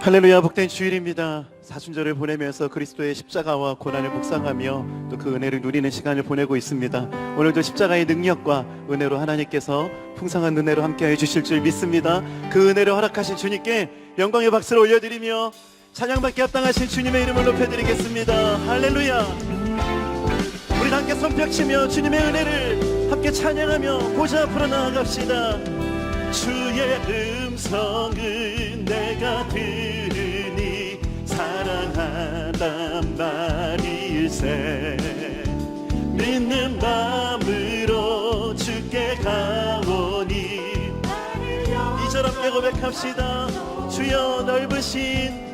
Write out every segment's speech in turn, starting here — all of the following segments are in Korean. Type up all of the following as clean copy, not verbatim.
할렐루야, 복된 주일입니다. 사순절을 보내면서 그리스도의 십자가와 고난을 묵상하며 또 그 은혜를 누리는 시간을 보내고 있습니다. 오늘도 십자가의 능력과 은혜로 하나님께서 풍성한 은혜로 함께해 주실 줄 믿습니다. 그 은혜를 허락하신 주님께 영광의 박수를 올려드리며 찬양받기 합당하신 주님의 이름을 높여드리겠습니다. 할렐루야. 우리 함께 손뼉치며 주님의 은혜를 함께 찬양하며 보좌 앞으로 나아갑시다. 주의 음성은 내가 들으니 사랑한단 말일세. 믿는 마음으로 주께 가오니. 2절 함께 고백합시다. 주여 넓으신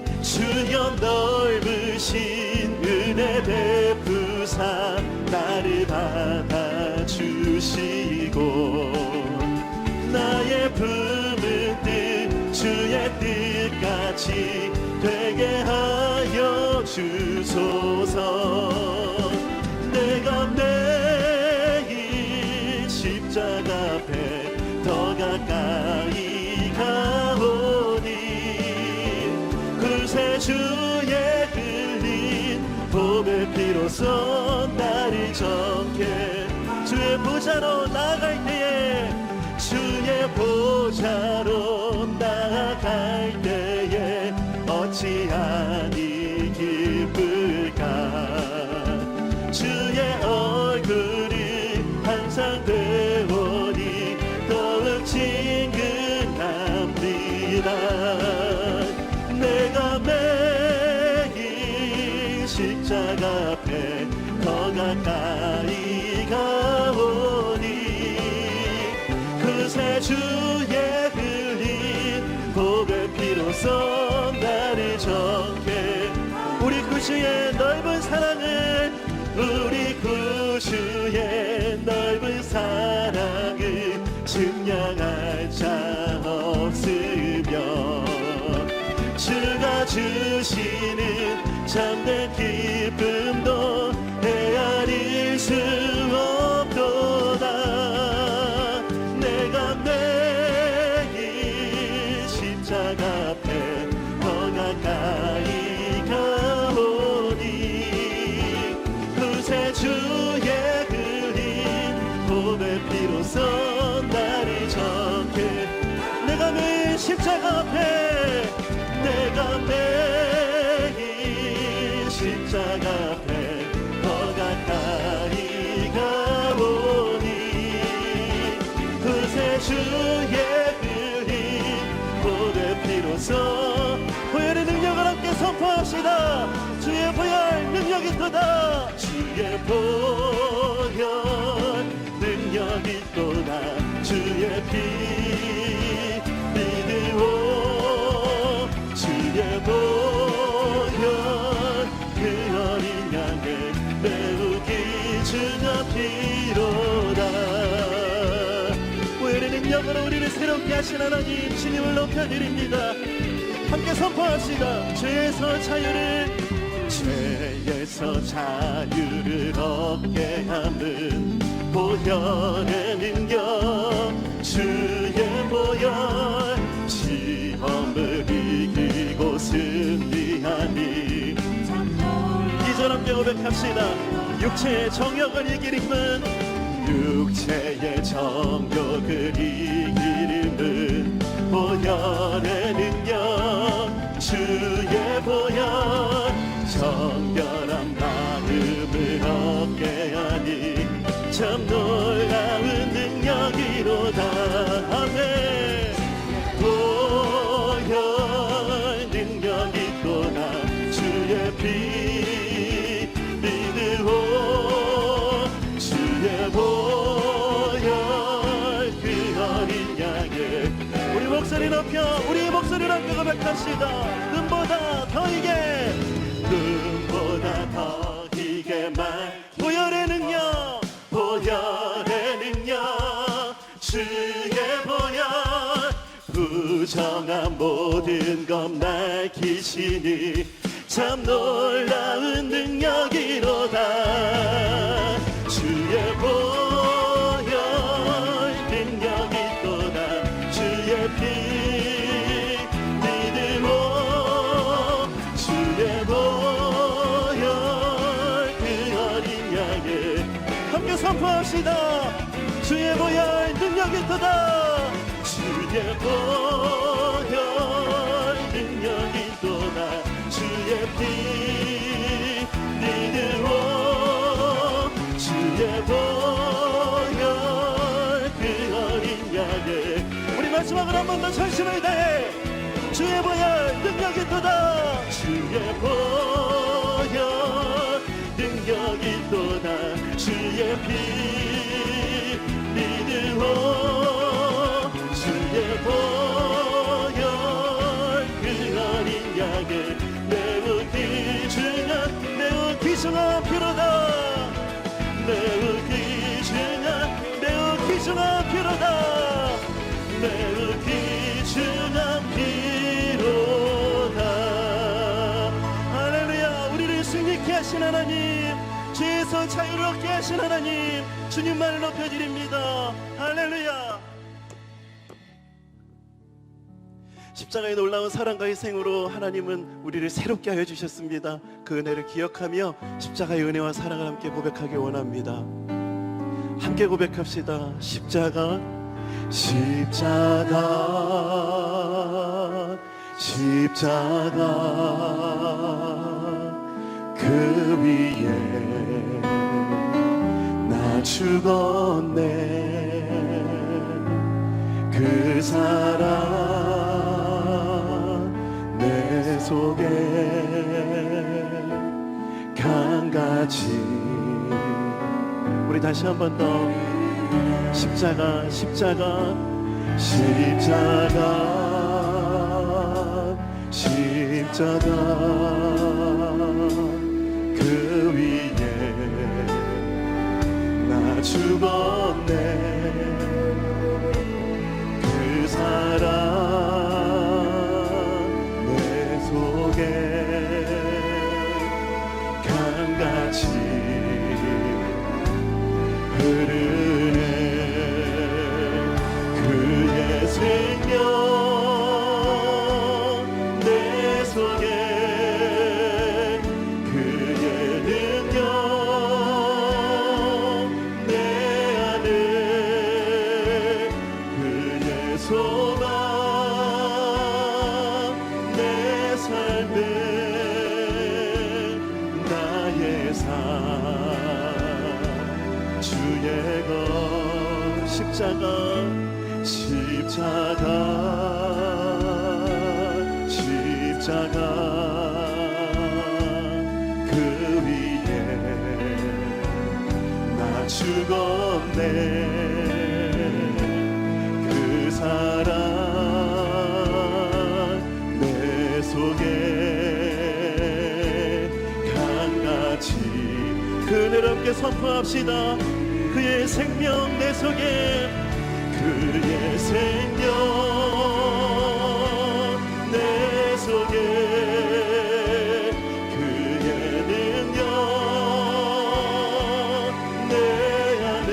은혜 베푸사 나를 받아주시고 나의 품은 뜻 주의 뜻같이 되게 하여 주소서. 내가 매일 십자가 앞에 더 가까이 가오니 구세주의 흘린 보배 피로써 나를 정케. 주의 보좌로 나아갈 때에 주의 보좌로 나아갈 때에 어찌하니 기쁠까. 주의 얼굴을 항상 배우니 더욱 친근합니다. 내가 매일 십자가 앞에 더 가까이 가오니 구세주의 흘린 보배 피로써 나를 정케. 우리 구주의 넓은 사랑을 우리 구주의 넓은 사랑을 증량할 자 없으며 주가 주시는 참된 기쁨도 헤아릴 수 없도다. 내가 매일 십자가 앞에 더 가까이 가오니 구세주의 흘린 보배 피로써 나를 정케. 내가 매일 십자가 앞에 내가 매일 십자가 앞에 더 가까이 가오니 구세주의 흘린 보배 피로써 보혈의 능력을 함께 선포합시다. 주의 보혈 능력이 있도다. 주의 보혈 능력이 있도다. 주의 피 믿으오. 주의 보혈 그 어린 양을 메우기 주가 피로다. 보혈의 능력으로 우리를 새롭게 하신 하나님 주님을 높여드립니다. 함께 선포합시다. 죄에서 자유를 얻게 하는 보혈의 능력. 주의 보혈 시험을 이기고 승리하니. 2절 함께 고백합시다. 육체의 정욕을 이길 힘은 육체의 정욕을 이기림은 보혈의 능력. 주의 보혈 정결한 마음을 얻게 하니 참 놀라운 능력이로다. 아멘. 보혈 능력이 있도다. 주의 피 믿으오. 주의 보혈 그 어린 양을. 우리 목소리 높여 우리의 목소리를 함께 고백합시다. 눈보다 더 이게 눈보다 더 이게 말. 보혈의 능력 보혈의 능력. 주의 보혈 부정한 모든 것 날키시니 참 놀라운 능력이로다. 주의 보혈 능력이 있도다. 주의 피 믿으오. 함께 선포합시다. 주의 보혈 능력이 있도다. 주의 보혈 능력이 있도다. 주의 피 믿으오. 주의 보혈 그 어린 양을. 우리 마지막으로 한 번 더 전심을 다해. 주의 보혈 능력이 있도다. 주의 보혈 능력이 있도다. 주의 피 믿으오. 주의 보혈 그 어린 양을 매우 귀중한 피로다. 매우 귀중한 피로다. 매우 귀중한 피로다. 할렐루야. 우리를 승리케 하신 하나님, 죄에서 자유롭게 하신 하나님, 주님만을 높여드립니다. 할렐루야. 십자가에 놀라운 사랑과 희생으로 하나님은 우리를 새롭게 하여 주셨습니다. 그 은혜를 기억하며 십자가의 은혜와 사랑을 함께 고백하기 원합니다. 함께 고백합시다. 십자가 십자가 십자가 그 위에 나 죽었네. 그 사랑 내 속에 강같이. 우리 다시 한 번 더. 십자가 십자가 십자가 십자가 그 위에 나 죽었네. 그 사랑 내 속에 강같이 흐르네. 그의 생명 내 속에 그의 능력 내 안에 그의 소망 내 삶에 나의 삶 주의 것 십자가 십자가 십자가 그 위에 나 죽었네. 그 사랑 내 속에 강같이 그 은혜를 함께 선포합시다. 그의 생명 내 속에 그의 생명 내 속에 그의 능력 내 안에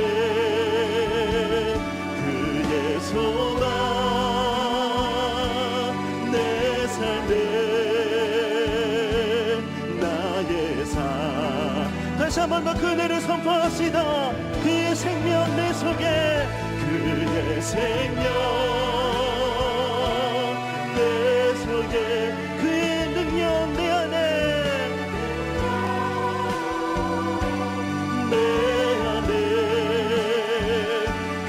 그의 소망 내 삶에 나의 삶. 다시 한 번 더 그 은혜를 선포합시다. 그의 생명 내 속에 그의 생명 내 속에 그의 능력 내 안에 내 안에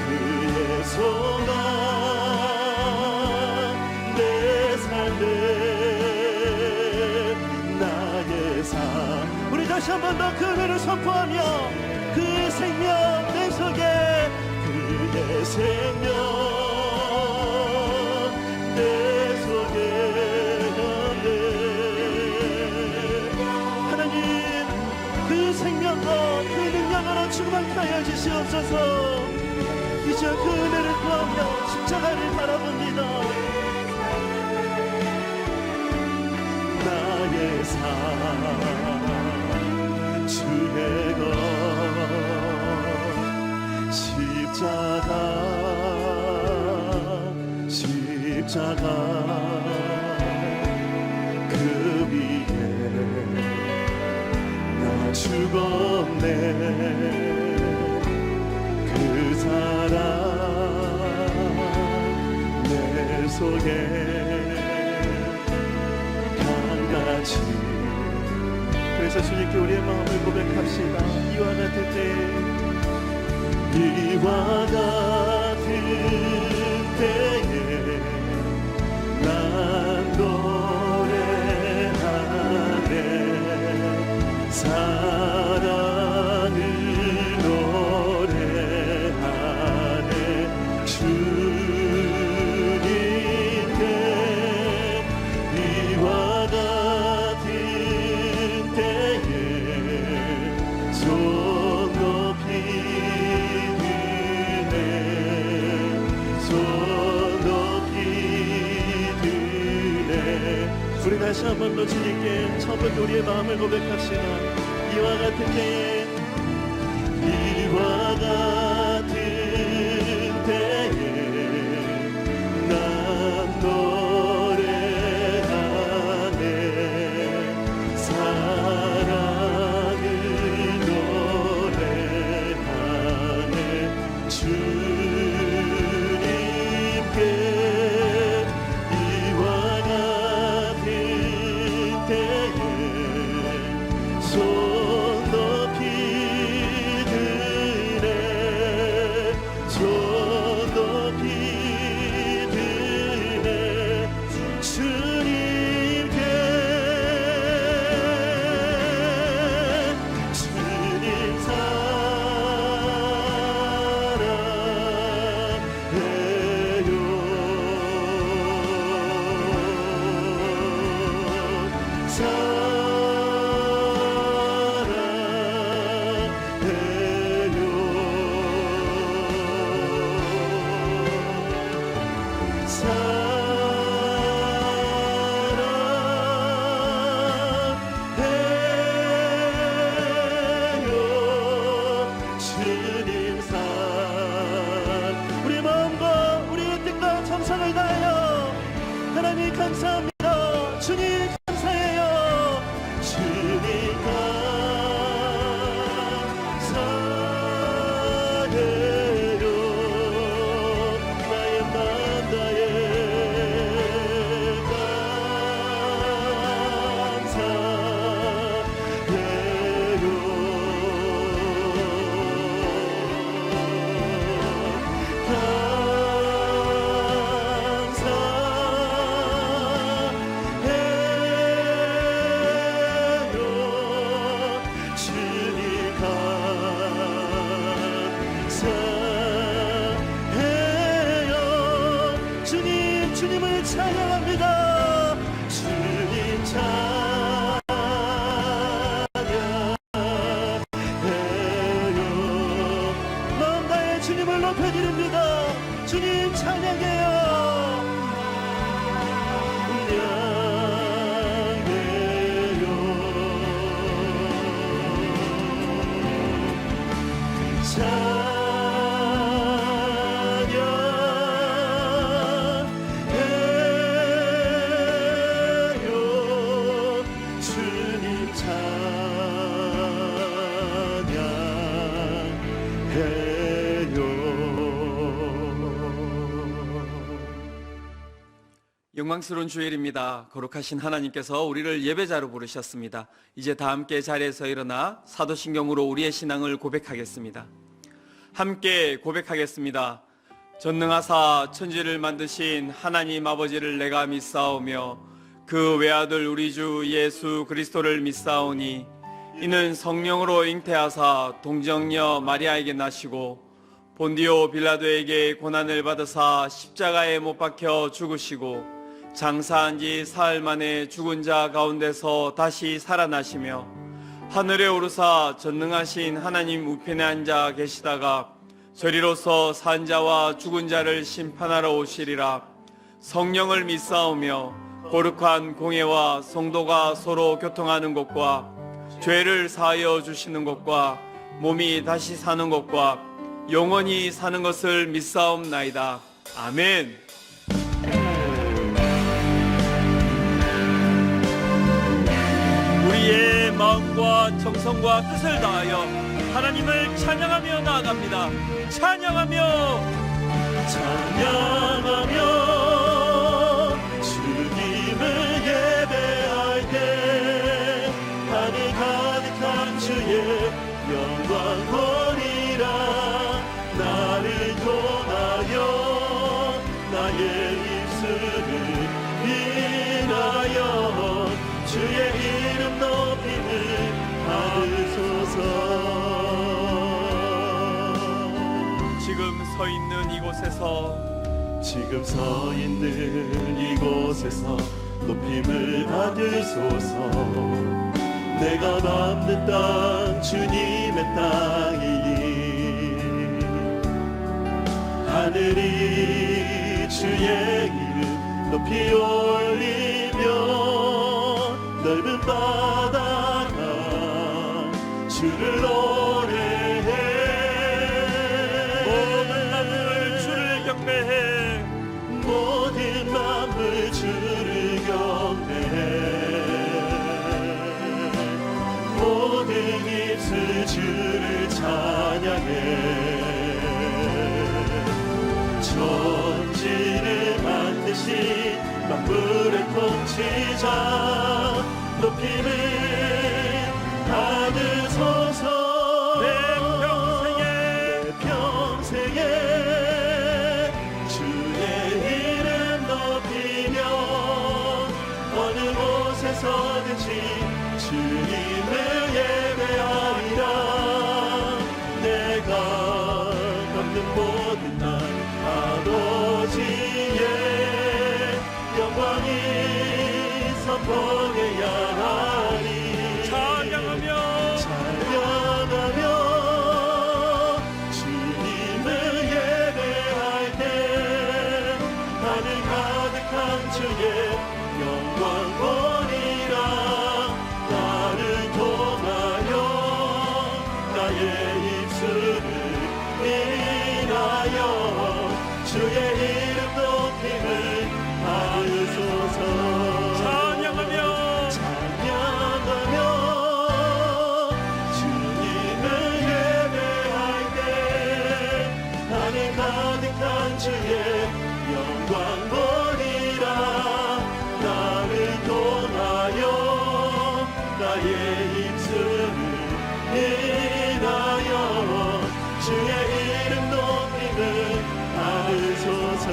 그의 소망 내 삶에 나의 삶. 우리 다시 한 번 더 그 은혜를 선포하며 그의 생명 내 속에 그의 생명 내 속에 하나님 그 생명과 그 능력으로 충만케 하여 주시옵소서. 이제 그 은혜를 구하며 십자가를 바라봅니다. 나의 삶 주의 것 십자가 십자가 그 위에 나 죽었네. 사랑 내 속에 강같이. 그래서 주님께 우리의 마음을 고백합시다. 이와 같을 때, 이와 같은 때에 난 노래하네. 사랑을 노래하네. 주님께 이와 같은 때에 손 높이 드네. 손 높이 드네. 우리 다시 한 번 더 주님께 처음부터 우리의 마음을 고백합시다. 이와 같은 때에, 이와 같은 때에 난 노래하네. 사랑을 노래하네. 주님께 이와 같은 때에 손 높이 드네. 손 높이 드네. 주님께, 주님 사랑해요. 우리 마음과 우리의 뜻과 정성을 다하여 하나님 감사합니다. 주님 감사해요. 주님 감사해요. 나의 맘 나의 주님을 찬양합니다. 주님 찬양해요. 마음 다해 주님을 높여드립니다. 주님 찬양해요. 영광스러운 주일입니다. 거룩하신 하나님께서 우리를 예배자로 부르셨습니다. 이제 다 함께 자리에서 일어나 사도신경으로 우리의 신앙을 고백하겠습니다. 함께 고백하겠습니다. 전능하사 천지를 만드신 하나님 아버지를 내가 믿사오며 그 외아들 우리 주 예수 그리스도를 믿사오니 이는 성령으로 잉태하사 동정녀 마리아에게 나시고 본디오 빌라도에게 고난을 받으사 십자가에 못 박혀 죽으시고 장사한 지 사흘 만에 죽은 자 가운데서 다시 살아나시며 하늘에 오르사 전능하신 하나님 우편에 앉아 계시다가 저리로서 산 자와 죽은 자를 심판하러 오시리라. 성령을 믿사오며 거룩한 공예와 성도가 서로 교통하는 것과 죄를 사하여 주시는 것과 몸이 다시 사는 것과 영원히 사는 것을 믿사옵나이다. 아멘. 우리의 마음 마음과 정성과 뜻을 다하여 하나님을 찬양하며 나아갑니다. 찬양하며 주님을 예배할 때 하늘 가득한 주의 영광 보리라. 나를 통하여 나의 입술을 인하여 주의 이름 높임을 받으소서. 지금 서 있는 이곳에서 높임을 받으소서. 내가 밟는 땅 주님의 땅이니 하늘이 주의 이름 높이 올리며 넓은 바다가 주를 노래해. 모든 만물 주를 경배해. 모든 만물 주를 경배해. 모든 입술 주를 찬양해. 천지를 만드신 만물의 통치자 높임을 받으소서. 내 평생에 주의 이름 높이며 어느 곳에서든지 주님을 예배하리라. 내가 걷는 모든 날 아버지의 영광이 선포해야 하리. 찬양하며 주님을 예배할 때 하늘 가득한 주의 영광 보리라. 나를 통하여 나의 입술을 인하여 주의 이름 높임을 받으소서. 찬양하며 주님을 예배할 때 하늘 가득한 주의 영광 보리라. 나를 통하여 나의 입술을 인하여 주의 이름 높임을 받으소서.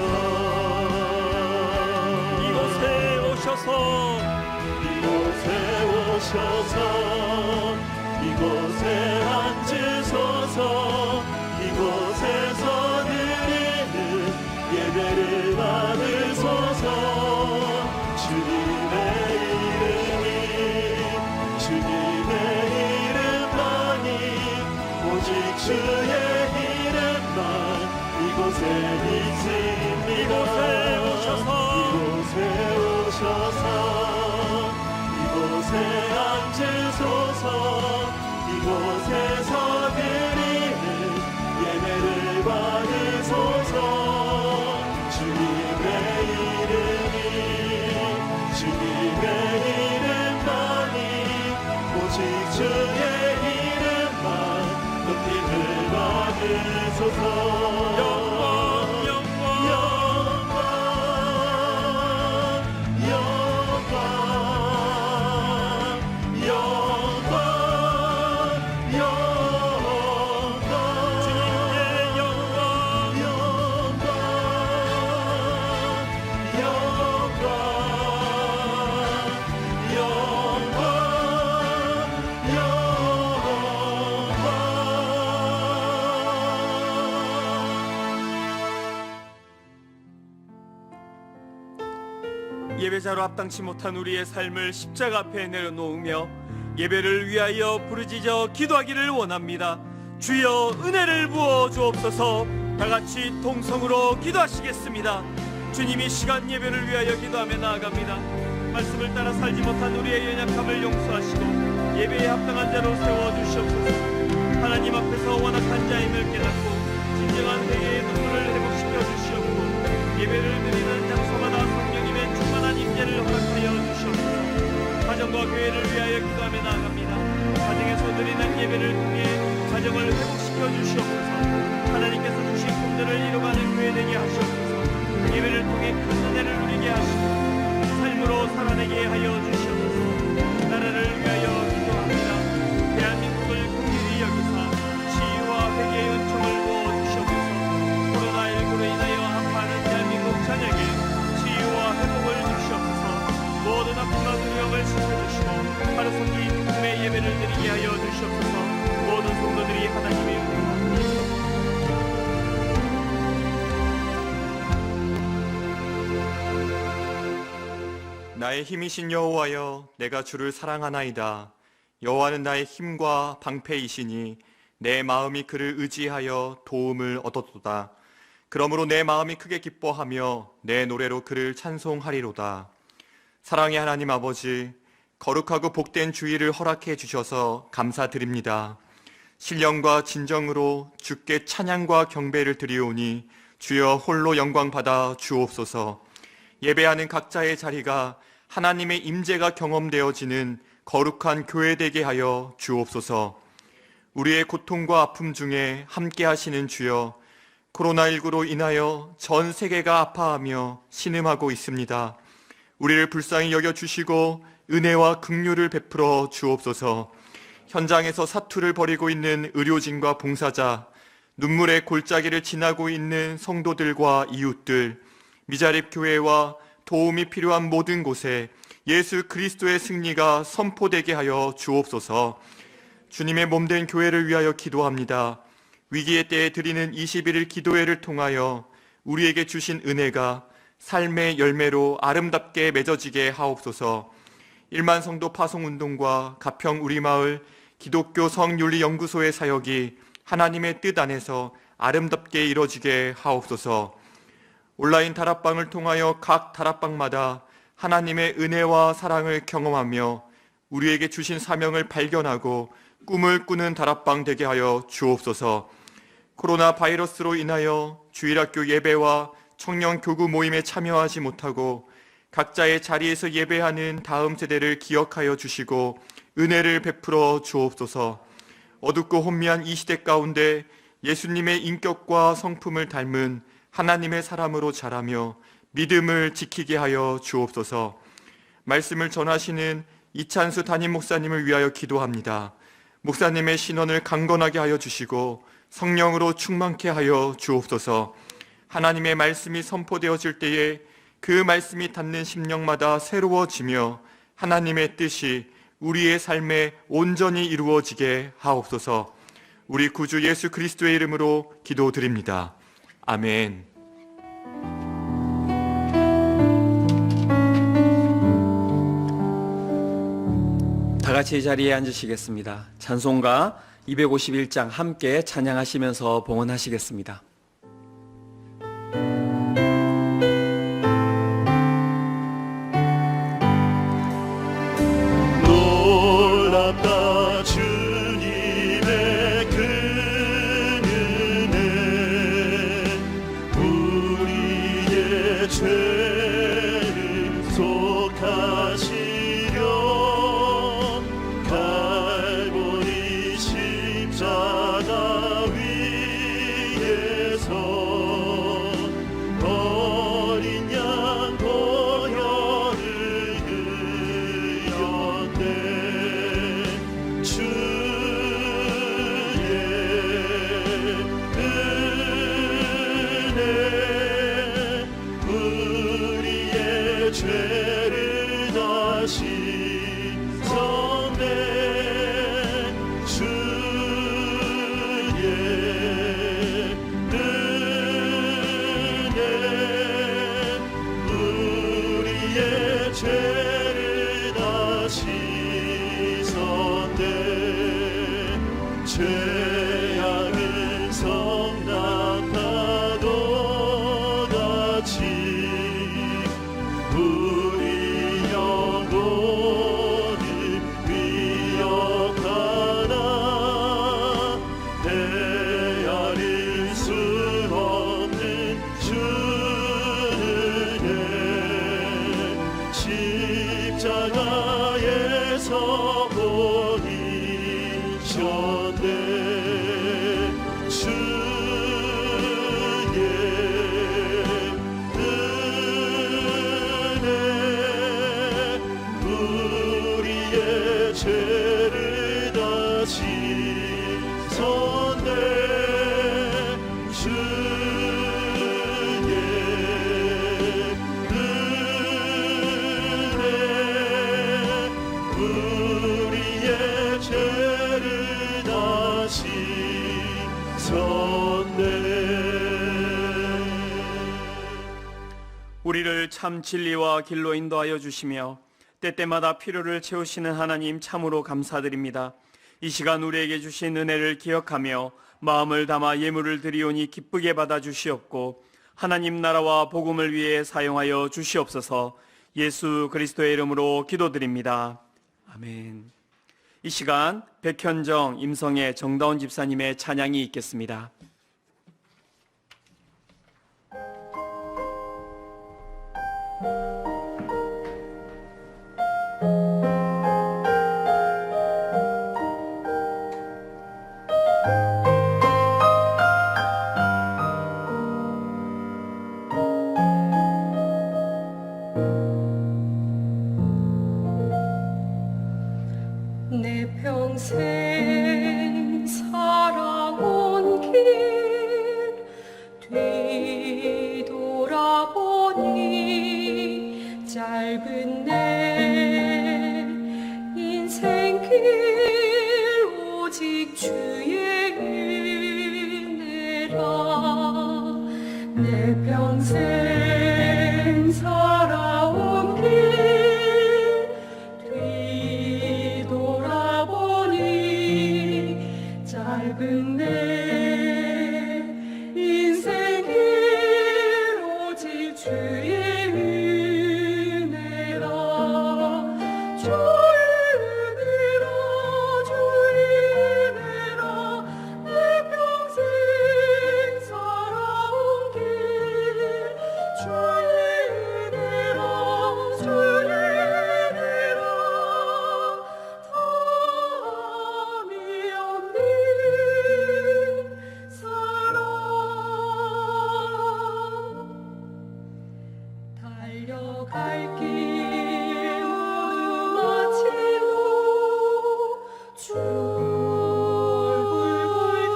이곳에 앉으소서. 이곳에서 드리는 예배를 받으소서. 주님의 이름만이 오직 주의 이름만 이곳에 있습니다. 이곳에 앉으소서. 이곳에서 드리는 예배를 받으소서. 주님의 이름만이 오직 주의 이름만 높임을 받으소서. 예배자로 합당치 못한 우리의 삶을 십자가 앞에 내려놓으며 예배를 위하여 부르짖어 기도하기를 원합니다. 주여 은혜를 부어 주옵소서. 다같이 통성으로 기도하시겠습니다. 주님이 시간 예배를 위하여 기도하며 나아갑니다. 말씀을 따라 살지 못한 우리의 연약함을 용서하시고 예배에 합당한 자로 세워주시옵소서. 하나님 앞에서 완악한 자임을 깨닫고 진정한 회개의 눈물을 회복시켜 주시옵고 예배를 드리는 장소마다 성령님의 충만한 임재를 허락하여 주시옵소서. 가정과 교회를 위하여 기도하며 나아갑니다. 예배를 통해 가정을 회복시켜 주시옵소서. 하나님께서 주신 꿈들을 이루어가는 교회 되게 하시옵소서. 예배를 통해 큰 은혜를 누리게 하시고 삶으로 살아내게 하여 주시옵소서. 나라를 위하여 기도합니다. 대한민국을 긍휼히 여기사 치유와 회개의 은총을 부어 주시옵소서. 코로나19로 인하여 아파하는 대한민국 전역에 치유와 회복을 주시옵소서. 모든 아픔과 두려움을 씻어주시고 하루속히 기쁨의 예배를 드리게 하여 주시옵소서. 모든 성도들이 하나님의 은혜와 나의 힘이신 여호와여, 내가 주를 사랑하나이다. 여호와는 나의 힘과 방패이시니 내 마음이 그를 의지하여 도움을 얻었도다. 그러므로 내 마음이 크게 기뻐하며 내 노래로 그를 찬송하리로다. 사랑의 하나님 아버지, 거룩하고 복된 주일을 허락해 주셔서 감사드립니다. 신령과 진정으로 주께 찬양과 경배를 드리오니 주여 홀로 영광 받아 주옵소서. 예배하는 각자의 자리가 하나님의 임재가 경험되어지는 거룩한 교회 되게 하여 주옵소서. 우리의 고통과 아픔 중에 함께 하시는 주여, 코로나19로 인하여 전 세계가 아파하며 신음하고 있습니다. 우리를 불쌍히 여겨주시고 은혜와 긍휼을 베풀어 주옵소서. 현장에서 사투를 벌이고 있는 의료진과 봉사자, 눈물의 골짜기를 지나고 있는 성도들과 이웃들, 미자립 교회와 도움이 필요한 모든 곳에 예수 그리스도의 승리가 선포되게 하여 주옵소서. 주님의 몸된 교회를 위하여 기도합니다. 위기의 때에 드리는 21일 기도회를 통하여 우리에게 주신 은혜가 삶의 열매로 아름답게 맺어지게 하옵소서. 1만 성도 파송운동과 가평 우리마을 기독교 성윤리연구소의 사역이 하나님의 뜻 안에서 아름답게 이루어지게 하옵소서. 온라인 다락방을 통하여 각 다락방마다 하나님의 은혜와 사랑을 경험하며 우리에게 주신 사명을 발견하고 꿈을 꾸는 다락방 되게 하여 주옵소서. 코로나 바이러스로 인하여 주일학교 예배와 청년 교구 모임에 참여하지 못하고 각자의 자리에서 예배하는 다음 세대를 기억하여 주시고 은혜를 베풀어 주옵소서. 어둡고 혼미한 이 시대 가운데 예수님의 인격과 성품을 닮은 하나님의 사람으로 자라며 믿음을 지키게 하여 주옵소서. 말씀을 전하시는 이찬수 담임 목사님을 위하여 기도합니다. 목사님의 신원을 강건하게 하여 주시고 성령으로 충만케 하여 주옵소서. 하나님의 말씀이 선포되어질 때에 그 말씀이 닿는 심령마다 새로워지며 하나님의 뜻이 우리의 삶에 온전히 이루어지게 하옵소서. 우리 구주 예수 그리스도의 이름으로 기도드립니다. 아멘. 다 같이 자리에 앉으시겠습니다. 찬송가 251장 함께 찬양하시면서 봉헌하시겠습니다. 놀랍다 주님의 큰 은혜, 우리의 죄를 속하시려 갈보리 십자가 위에서 어린 양 보혈을 흘렸네. 주의 은혜 우리의 죄를 다시 졌네. 주의 은혜 우리의 죄를 다시 졌네. 죄악은 성낙하도 같이 우리 영혼을 위협하나 헤아릴 수 없는 주의 십자가에서 보이셨네. 우리를 참 진리와 길로 인도하여 주시며 때때마다 필요를 채우시는 하나님 참으로 감사드립니다. 이 시간 우리에게 주신 은혜를 기억하며 마음을 담아 예물을 드리오니 기쁘게 받아 주시옵고 하나님 나라와 복음을 위해 사용하여 주시옵소서. 예수 그리스도의 이름으로 기도드립니다. 아멘. 이 시간 백현정, 임성애, 정다운 집사님의 찬양이 있겠습니다. 내 평생 살아온 길 뒤돌아보니 짧은 내 인생길 오직 주의 은혜라. 내 평생 살아온 길 짧은 내 인생길 오직 주의 은혜라. 주의 은혜라 주의 은혜라. 내 평생 살아온 길 주의 은혜라 주의 은혜라. 담이 없는 달려갈 길 모두 마치고 줄불굴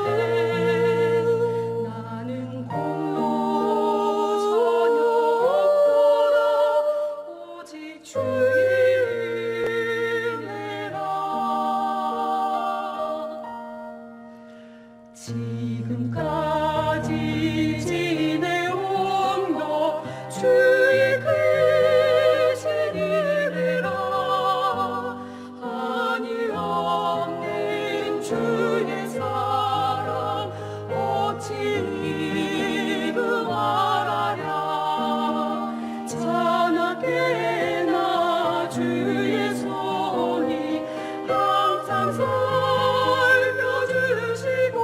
때 나는 공로 전혀 없더라. 오직 주의 은혜라. 지금까지 지내온 것 주의 크신 은혜라. 한이 없는 주의 사랑 어찌 이루 말하랴. 찬하게나 주의 손이 항상 살펴주시고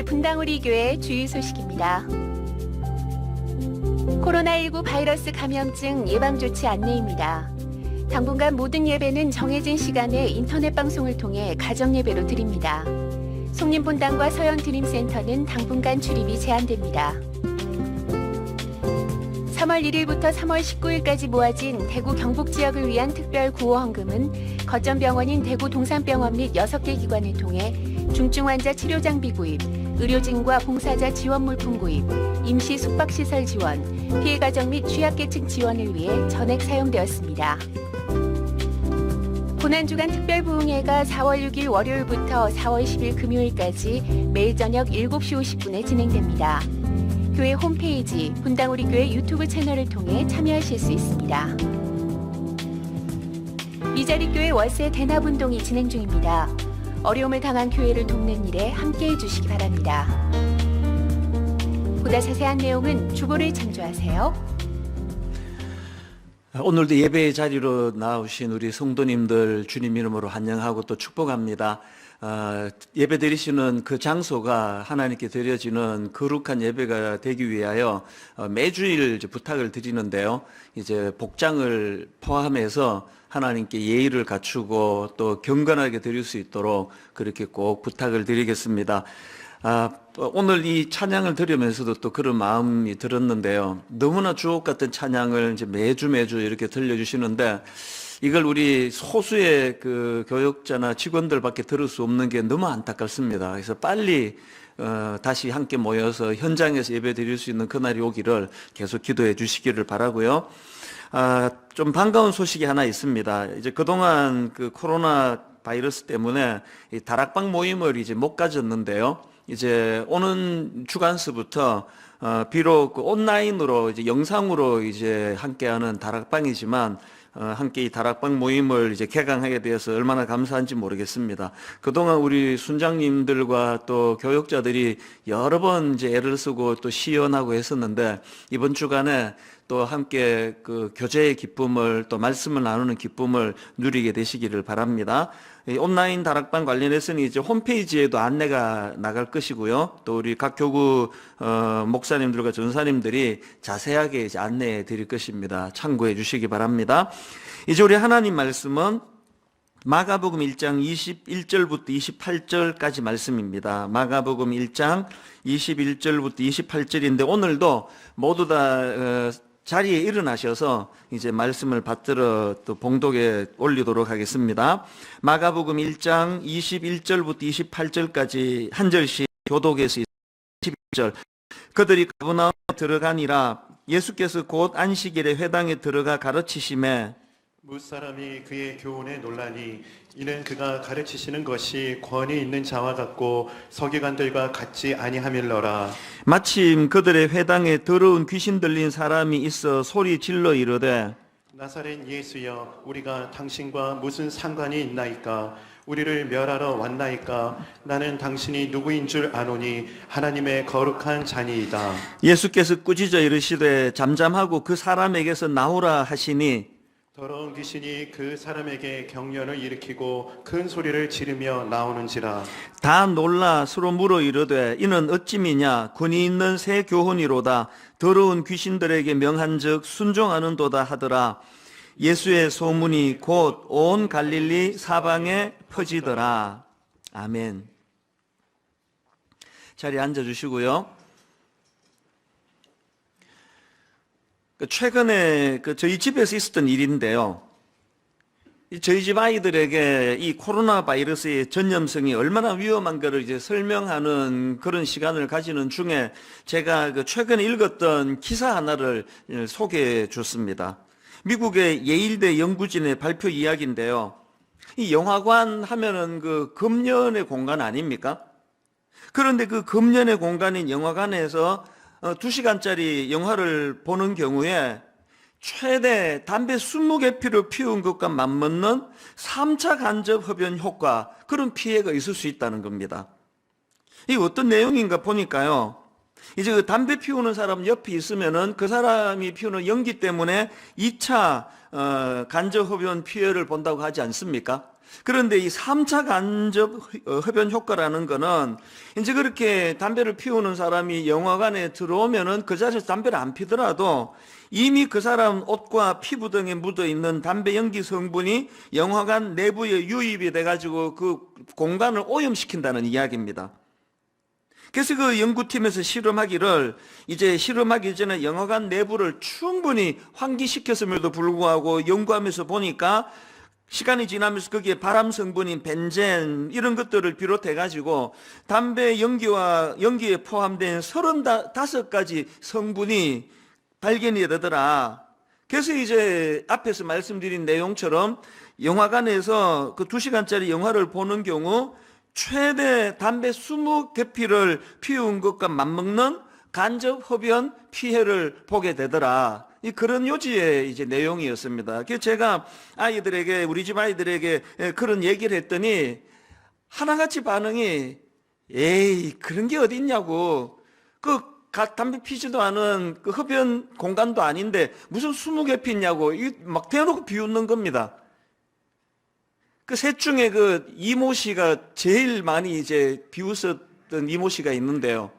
분당우리 교회 주의 소식입니다. 코로나19 바이러스 감염증 예방조치 안내입니다. 당분간 모든 예배는 정해진 시간에 인터넷 방송을 통해 가정예배로 드립니다. 송림본당과 서현드림센터는 당분간 출입이 제한됩니다. 3월 1일부터 3월 19일까지 모아진 대구 경북 지역을 위한 특별 구호헌금은 거점병원인 대구 동산병원 및 6개 기관을 통해 중증환자 치료 장비 구입, 의료진과 봉사자 지원 물품 구입, 임시 숙박시설 지원, 피해 가정 및 취약계층 지원을 위해 전액 사용되었습니다. 고난주간 특별부흥회가 4월 6일 월요일부터 4월 10일 금요일까지 매일 저녁 7시 50분에 진행됩니다. 교회 홈페이지, 분당우리 교회 유튜브 채널을 통해 참여하실 수 있습니다. 미자리교회 월세 대납운동이 진행 중입니다. 어려움을 당한 교회를 돕는 일에 함께해 주시기 바랍니다. 보다 자세한 내용은 주보를 참조하세요. 오늘도 예배의 자리로 나오신 우리 성도님들 주님 이름으로 환영하고 또 축복합니다. 예배 드리시는 그 장소가 하나님께 드려지는 거룩한 예배가 되기 위하여 매주일 부탁을 드리는데요. 이제 복장을 포함해서 하나님께 예의를 갖추고 또 경건하게 드릴 수 있도록 그렇게 꼭 부탁을 드리겠습니다. 오늘 이 찬양을 들으면서도 또 그런 마음이 들었는데요. 너무나 주옥 같은 찬양을 이제 매주 이렇게 들려주시는데 이걸 우리 소수의 그 교역자나 직원들밖에 들을 수 없는 게 너무 안타깝습니다. 그래서 빨리 다시 함께 모여서 현장에서 예배 드릴 수 있는 그날이 오기를 계속 기도해 주시기를 바라고요. 좀 반가운 소식이 하나 있습니다. 이제 그동안 그 코로나 바이러스 때문에 이 다락방 모임을 이제 못 가졌는데요. 이제 오는 주간서부터 비록 그 온라인으로 이제 영상으로 이제 함께하는 다락방이지만 함께 이 다락방 모임을 이제 개강하게 되어서 얼마나 감사한지 모르겠습니다. 그동안 우리 순장님들과 또 교역자들이 여러 번 이제 애를 쓰고 또 시연하고 했었는데 이번 주간에 또 함께 그 교제의 기쁨을 또 말씀을 나누는 기쁨을 누리게 되시기를 바랍니다. 이 온라인 다락방 관련해서는 이제 홈페이지에도 안내가 나갈 것이고요. 또 우리 각 교구 목사님들과 전사님들이 자세하게 이제 안내해 드릴 것입니다. 참고해 주시기 바랍니다. 이제 우리 하나님 말씀은 마가복음 1장 21절부터 28절까지 말씀입니다. 마가복음 1장 21절부터 28절인데 오늘도 모두 다 자리에 일어나셔서 이제 말씀을 받들어 또 봉독에 올리도록 하겠습니다. 마가복음 1장 21절부터 28절까지 한 절씩 교독에서 21절. 그들이 가버나움에 들어가니라. 예수께서 곧 안식일에 회당에 들어가 가르치심에 무사람이 그의 교훈에 놀라니 이는 그가 가르치시는 것이 권위 있는 자와 같고 서기관들과 같지 아니함일러라. 마침 그들의 회당에 더러운 귀신 들린 사람이 있어 소리 질러 이르되 나사렛 예수여, 우리가 당신과 무슨 상관이 있나이까? 우리를 멸하러 왔나이까? 나는 당신이 누구인 줄 아노니 하나님의 거룩한 자니이다. 예수께서 꾸짖어 이르시되 잠잠하고 그 사람에게서 나오라 하시니 더러운 귀신이 그 사람에게 경련을 일으키고 큰 소리를 지르며 나오는지라. 다 놀라 서로 물어 이르되 이는 어찌미냐? 권위 있는 새 교훈이로다. 더러운 귀신들에게 명한즉 순종하는도다 하더라. 예수의 소문이 곧 온 갈릴리 사방에 퍼지더라. 아멘. 자리에 앉아주시고요. 최근에 저희 집에서 있었던 일인데요. 저희 집 아이들에게 이 코로나 바이러스의 전염성이 얼마나 위험한 것을 이제 설명하는 그런 시간을 가지는 중에 제가 최근에 읽었던 기사 하나를 소개해 줬습니다. 미국의 예일대 연구진의 발표 이야기인데요. 이 영화관 하면은 그 금연의 공간 아닙니까? 그런데 그 금연의 공간인 영화관에서 2시간짜리 영화를 보는 경우에 최대 담배 20개 피운 것과 맞먹는 3차 간접 흡연 효과, 그런 피해가 있을 수 있다는 겁니다. 이게 어떤 내용인가 보니까요. 이제 그 담배 피우는 사람 옆에 있으면은 그 사람이 피우는 연기 때문에 2차 간접 흡연 피해를 본다고 하지 않습니까? 그런데 이 3차 간접 흡연 효과라는 거는 이제 그렇게 담배를 피우는 사람이 영화관에 들어오면은 그 자리에서 담배를 안 피더라도 이미 그 사람 옷과 피부 등에 묻어 있는 담배 연기 성분이 영화관 내부에 유입이 돼가지고 그 공간을 오염시킨다는 이야기입니다. 그래서 그 연구팀에서 실험하기를 이제 실험하기 전에 영화관 내부를 충분히 환기시켰음에도 불구하고 연구하면서 보니까 시간이 지나면서 거기에 발암 성분인 벤젠 이런 것들을 비롯해 가지고 담배 연기에 포함된 35가지 성분이 발견이 되더라. 그래서 이제 앞에서 말씀드린 내용처럼 영화관에서 그 2시간짜리 영화를 보는 경우 최대 담배 20개피를 피운 것과 맞먹는 간접 흡연 피해를 보게 되더라. 그런 요지의 이제 내용이었습니다. 그래서 제가 우리 집 아이들에게 그런 얘기를 했더니 하나같이 반응이 에이, 그런 게 어디 있냐고. 담배 피지도 않은 그 흡연 공간도 아닌데 무슨 20개 피냐고. 막 대놓고 비웃는 겁니다. 그 셋 중에 그 이모 씨가 제일 많이 이제 비웃었던 이모 씨가 있는데요.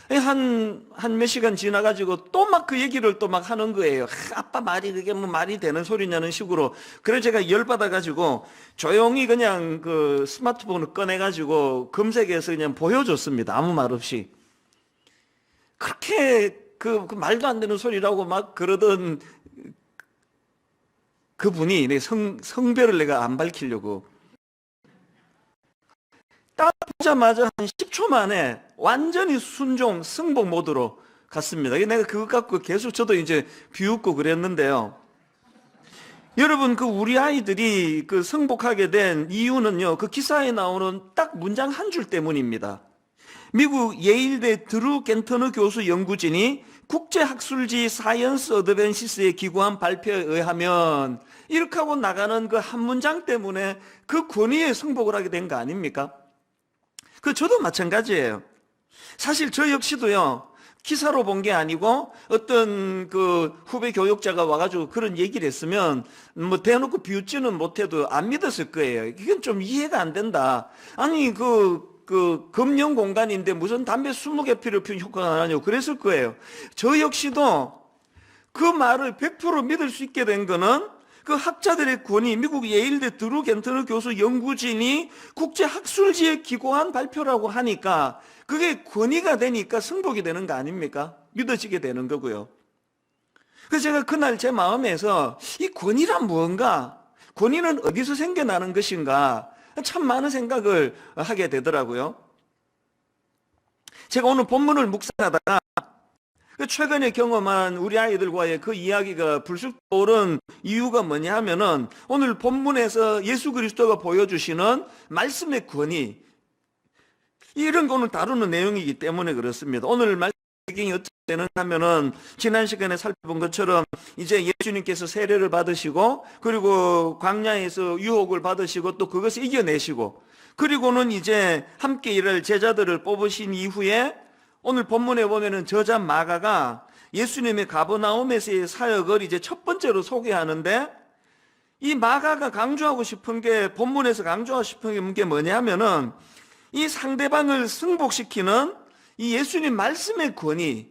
한 몇 시간 지나가지고 또 막 그 얘기를 또 막 하는 거예요. 아빠 말이 그게 뭐 말이 되는 소리냐는 식으로. 그래서 제가 열받아가지고 조용히 그냥 그 스마트폰을 꺼내가지고 검색해서 그냥 보여줬습니다. 아무 말 없이. 그렇게 그 말도 안 되는 소리라고 막 그러던 그분이 성별을 내가 안 밝히려고 딱 보자마자 한 10초 만에 완전히 순종 승복 모드로 갔습니다. 내가 그것 갖고 계속 저도 이제 비웃고 그랬는데요. 여러분, 그 우리 아이들이 그 승복하게 된 이유는요, 그 기사에 나오는 딱 문장 한 줄 때문입니다. 미국 예일대 드루 겐터너 교수 연구진이 국제학술지 사이언스 어드밴시스에 기고한 발표에 의하면 이렇게 하고 나가는 그 한 문장 때문에 그 권위에 승복을 하게 된 거 아닙니까? 저도 마찬가지예요. 사실 저 역시도요, 기사로 본 게 아니고 어떤 그 후배 교육자가 와가지고 그런 얘기를 했으면 뭐 대놓고 비웃지는 못해도 안 믿었을 거예요. 이건 좀 이해가 안 된다. 아니, 금연 공간인데 무슨 담배 20개 피를 피운 효과가 나냐고 그랬을 거예요. 저 역시도 그 말을 100% 믿을 수 있게 된 거는 그 학자들의 권위, 미국 예일대 드루 겐터너 교수 연구진이 국제학술지에 기고한 발표라고 하니까 그게 권위가 되니까 승복이 되는 거 아닙니까? 믿어지게 되는 거고요. 그래서 제가 그날 제 마음에서 이 권위란 무언가, 권위는 어디서 생겨나는 것인가, 참 많은 생각을 하게 되더라고요. 제가 오늘 본문을 묵상하다가 최근에 경험한 우리 아이들과의 그 이야기가 불쑥 떠오른 이유가 뭐냐 하면은 오늘 본문에서 예수 그리스도가 보여주시는 말씀의 권위, 이런 거는 다루는 내용이기 때문에 그렇습니다. 오늘 말씀이 어떻게 되는 하면은 지난 시간에 살펴본 것처럼 이제 예수님께서 세례를 받으시고 그리고 광야에서 유혹을 받으시고 또 그것을 이겨내시고 그리고는 이제 함께 일할 제자들을 뽑으신 이후에 오늘 본문에 보면은 저자 마가가 예수님의 가버나움에서의 사역을 이제 첫 번째로 소개하는데 이 마가가 강조하고 싶은 게, 본문에서 강조하고 싶은 게 뭐냐면은 이 상대방을 승복시키는 이 예수님 말씀의 권위,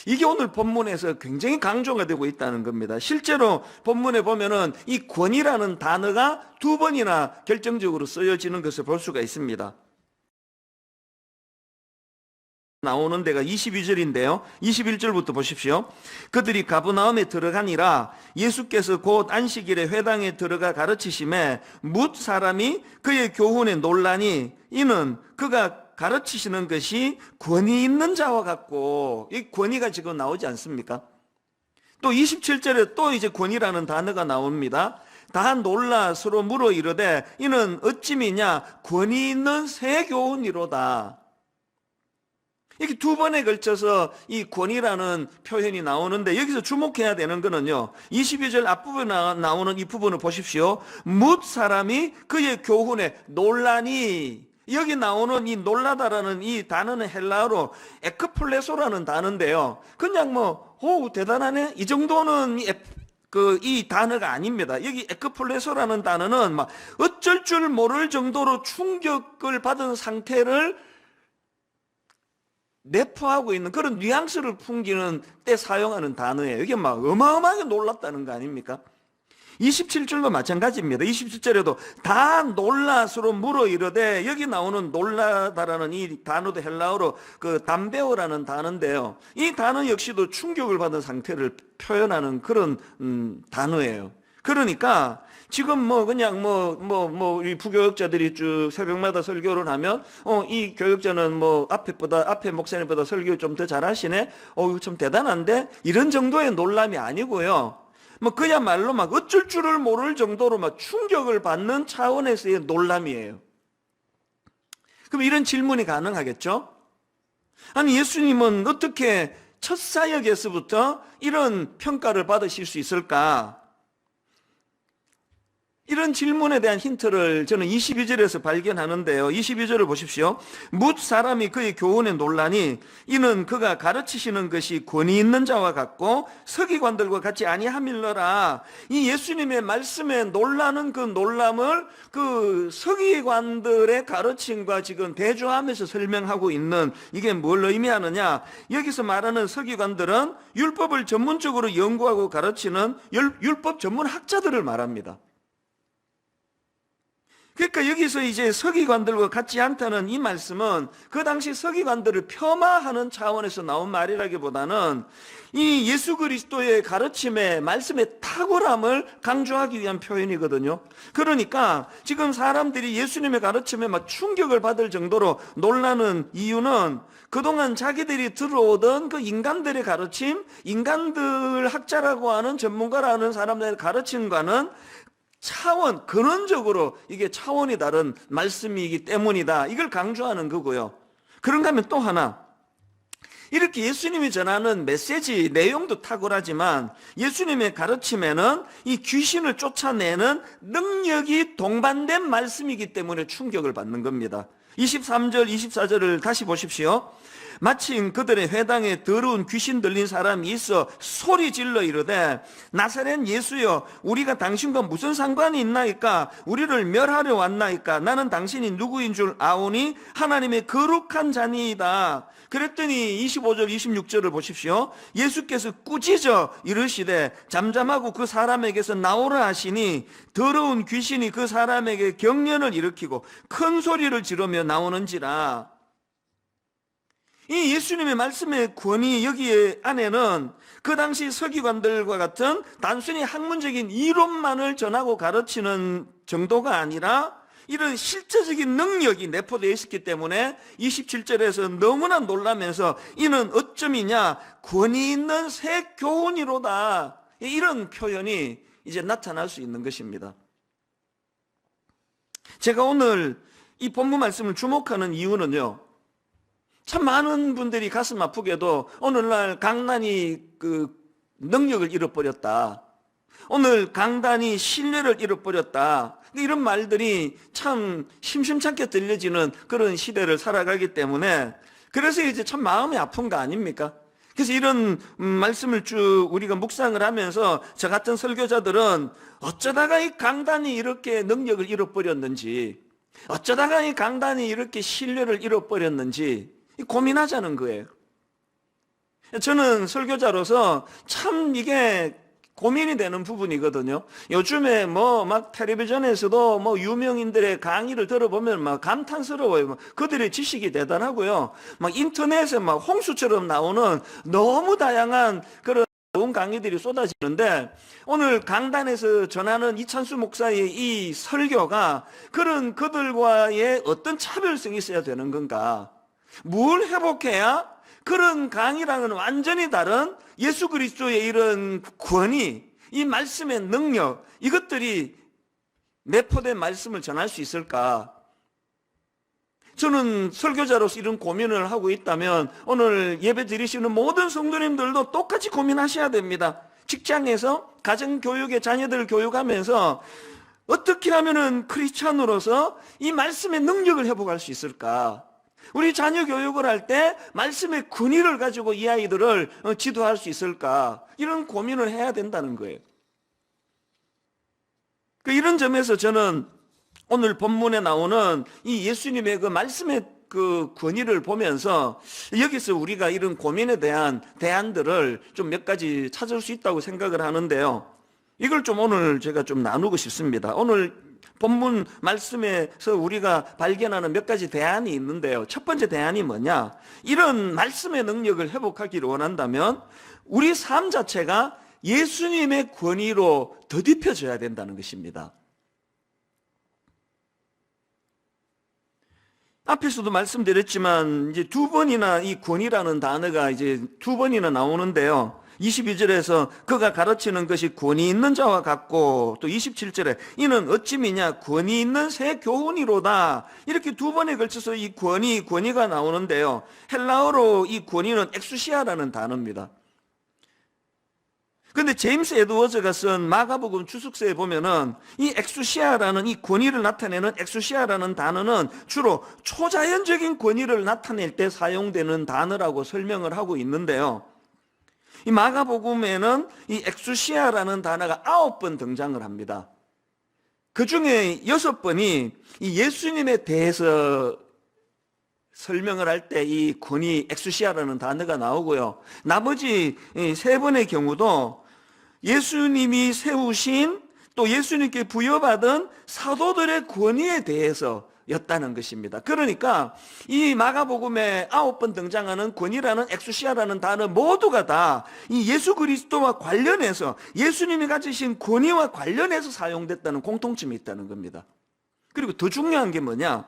이게 오늘 본문에서 굉장히 강조가 되고 있다는 겁니다. 실제로 본문에 보면은 이 권위라는 단어가 2번이나 결정적으로 쓰여지는 것을 볼 수가 있습니다. 나오는 데가 22절인데요. 21절부터 보십시오. 그들이 가버나움에 들어가니라 예수께서 곧 안식일에 회당에 들어가 가르치심에 뭇 사람이 그의 교훈에 놀라니 이는 그가 가르치시는 것이 권위 있는 자와 같고, 이 권위가 지금 나오지 않습니까? 또 27절에 또 이제 권위라는 단어가 나옵니다. 다 놀라 서로 물어 이르되 이는 어찌미냐 권위 있는 새 교훈이로다. 이렇게 2번에 걸쳐서 이 권위라는 표현이 나오는데 여기서 주목해야 되는 거는요, 22절 앞부분에 나오는 이 부분을 보십시오. 뭇 사람이 그의 교훈에 놀라니, 여기 나오는 이 놀라다라는 이 단어는 헬라어로 에크플레소라는 단어인데요, 그냥 오 대단하네, 이 정도는 이 단어가 아닙니다. 여기 에크폴레소라는 단어는 막 어쩔 줄 모를 정도로 충격을 받은 상태를 내포하고 있는 그런 뉘앙스를 풍기는 때 사용하는 단어예요. 이게 막 어마어마하게 놀랐다는 거 아닙니까? 27절도 마찬가지입니다. 27절에도 다 놀라스로 물어 이르되, 여기 나오는 놀라다라는 이 단어도 헬라어로 그 담베오라는 단어인데요. 이 단어 역시도 충격을 받은 상태를 표현하는 그런 단어예요. 그러니까 지금 뭐 그냥 우리 부교역자들이 쭉 새벽마다 설교를 하면 이 교역자는 뭐 앞에 목사님보다 설교 좀 더 잘하시네. 이거 좀 대단한데, 이런 정도의 놀람이 아니고요. 뭐 그야말로 막 어쩔 줄을 모를 정도로 막 충격을 받는 차원에서의 놀람이에요. 그럼 이런 질문이 가능하겠죠? 아니, 예수님은 어떻게 첫 사역에서부터 이런 평가를 받으실 수 있을까? 이런 질문에 대한 힌트를 저는 22절에서 발견하는데요. 22절을 보십시오. 뭇 사람이 그의 교훈에 논라니 이는 그가 가르치시는 것이 권위 있는 자와 같고 서기관들과 같이 아니함일러라. 이 예수님의 말씀에 놀라는 그 놀람을 그 서기관들의 가르침과 지금 대조하면서 설명하고 있는, 이게 뭘 의미하느냐? 여기서 말하는 서기관들은 율법을 전문적으로 연구하고 가르치는 율법 전문 학자들을 말합니다. 그러니까 여기서 이제 서기관들과 같지 않다는 이 말씀은 그 당시 서기관들을 폄하하는 차원에서 나온 말이라기보다는 이 예수 그리스도의 가르침의 말씀의 탁월함을 강조하기 위한 표현이거든요. 그러니까 지금 사람들이 예수님의 가르침에 막 충격을 받을 정도로 놀라는 이유는 그동안 자기들이 들어오던 그 인간들의 가르침, 인간들 학자라고 하는 전문가라는 사람들의 가르침과는 차원, 근원적으로 이게 차원이 다른 말씀이기 때문이다. 이걸 강조하는 거고요. 그런가 하면 또 하나, 이렇게 예수님이 전하는 메시지 내용도 탁월하지만 예수님의 가르침에는 이 귀신을 쫓아내는 능력이 동반된 말씀이기 때문에 충격을 받는 겁니다. 23절, 24절을 다시 보십시오. 마침 그들의 회당에 더러운 귀신 들린 사람이 있어 소리 질러 이르되 나사렛 예수여, 우리가 당신과 무슨 상관이 있나이까? 우리를 멸하려 왔나이까? 나는 당신이 누구인 줄 아오니 하나님의 거룩한 자니이다. 그랬더니 25절 26절을 보십시오. 예수께서 꾸짖어 이르시되 잠잠하고 그 사람에게서 나오라 하시니 더러운 귀신이 그 사람에게 경련을 일으키고 큰 소리를 지르며 나오는지라. 이 예수님의 말씀의 권위, 여기에 안에는 그 당시 서기관들과 같은 단순히 학문적인 이론만을 전하고 가르치는 정도가 아니라 이런 실제적인 능력이 내포되어 있었기 때문에 27절에서 너무나 놀라면서 이는 어쩌미냐 권위 있는 새 교훈이로다, 이런 표현이 이제 나타날 수 있는 것입니다. 제가 오늘 이 본문 말씀을 주목하는 이유는요, 참 많은 분들이 가슴 아프게도 오늘날 강단이 그 능력을 잃어버렸다, 오늘 강단이 신뢰를 잃어버렸다, 이런 말들이 참 심심찮게 들려지는 그런 시대를 살아가기 때문에, 그래서 이제 참 마음이 아픈 거 아닙니까? 그래서 이런 말씀을 쭉 우리가 묵상을 하면서 저 같은 설교자들은 어쩌다가 이 강단이 이렇게 능력을 잃어버렸는지, 어쩌다가 이 강단이 이렇게 신뢰를 잃어버렸는지 고민하자는 거예요. 저는 설교자로서 참 이게 고민이 되는 부분이거든요. 요즘에 막 텔레비전에서도 유명인들의 강의를 들어보면 막 감탄스러워요. 그들의 지식이 대단하고요. 막 인터넷에 막 홍수처럼 나오는 너무 다양한 그런 좋은 강의들이 쏟아지는데, 오늘 강단에서 전하는 이찬수 목사의 이 설교가 그런 그들과의 어떤 차별성이 있어야 되는 건가? 뭘 회복해야 그런 강의랑은 완전히 다른 예수 그리스도의 이런 권위, 이 말씀의 능력, 이것들이 내포된 말씀을 전할 수 있을까? 저는 설교자로서 이런 고민을 하고 있다면 오늘 예배 드리시는 모든 성도님들도 똑같이 고민하셔야 됩니다. 직장에서 가정교육의 자녀들을 교육하면서 어떻게 하면은 크리스찬으로서 이 말씀의 능력을 회복할 수 있을까? 우리 자녀 교육을 할 때 말씀의 권위를 가지고 이 아이들을 지도할 수 있을까? 이런 고민을 해야 된다는 거예요. 이런 점에서 저는 오늘 본문에 나오는 이 예수님의 그 말씀의 그 권위를 보면서 여기서 우리가 이런 고민에 대한 대안들을 좀 몇 가지 찾을 수 있다고 생각을 하는데요. 이걸 좀 오늘 제가 좀 나누고 싶습니다. 오늘 본문 말씀에서 우리가 발견하는 몇 가지 대안이 있는데요. 첫 번째 대안이 뭐냐? 이런 말씀의 능력을 회복하기를 원한다면 우리 삶 자체가 예수님의 권위로 더딥혀져야 된다는 것입니다. 앞에서도 말씀드렸지만 이제 두 번이나 이 권위라는 단어가 이제 두 번이나 나오는데요. 22절에서 그가 가르치는 것이 권위 있는 자와 같고, 또 27절에 이는 어찌미냐 권위 있는 새 교훈이로다. 이렇게 두 번에 걸쳐서 이 권위가 나오는데요. 헬라어로 이 권위는 엑수시아라는 단어입니다. 근데 제임스 에드워즈가 쓴 마가복음 주석서에 보면은 이 엑수시아라는 이 권위를 나타내는 엑수시아라는 단어는 주로 초자연적인 권위를 나타낼 때 사용되는 단어라고 설명을 하고 있는데요. 이 마가복음에는 이 엑수시아라는 단어가 9번 등장을 합니다. 그 중에 6번이 이 예수님에 대해서 설명을 할 때 이 권위 엑수시아라는 단어가 나오고요. 나머지 3번의 경우도 예수님이 세우신 또 예수님께 부여받은 사도들의 권위에 대해서 였다는 것입니다. 그러니까 이 마가복음에 9번 등장하는 권위라는 엑수시아라는 단어 모두가 다 이 예수 그리스도와 관련해서 예수님이 가지신 권위와 관련해서 사용됐다는 공통점이 있다는 겁니다. 그리고 더 중요한 게 뭐냐?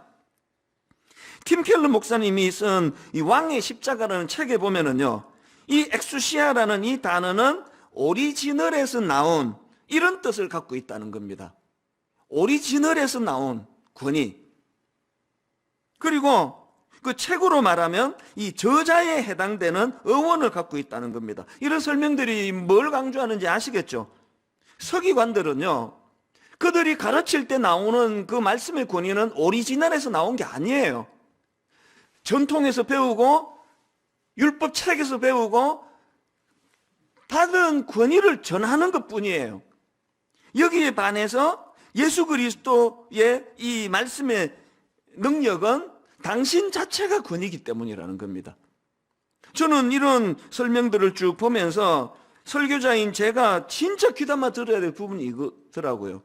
팀 켈러 목사님이 쓴 이 왕의 십자가라는 책에 보면은요, 이 엑수시아라는 이 단어는 오리지널에서 나온 이런 뜻을 갖고 있다는 겁니다. 오리지널에서 나온 권위. 그리고 그 책으로 말하면 이 저자에 해당되는 어원을 갖고 있다는 겁니다. 이런 설명들이 뭘 강조하는지 아시겠죠? 서기관들은요, 그들이 가르칠 때 나오는 그 말씀의 권위는 오리지널에서 나온 게 아니에요. 전통에서 배우고 율법 책에서 배우고 받은 권위를 전하는 것뿐이에요. 여기에 반해서 예수 그리스도의 이 말씀의 능력은 당신 자체가 권위이기 때문이라는 겁니다. 저는 이런 설명들을 쭉 보면서 설교자인 제가 진짜 귀담아 들어야 될 부분이 이거더라고요.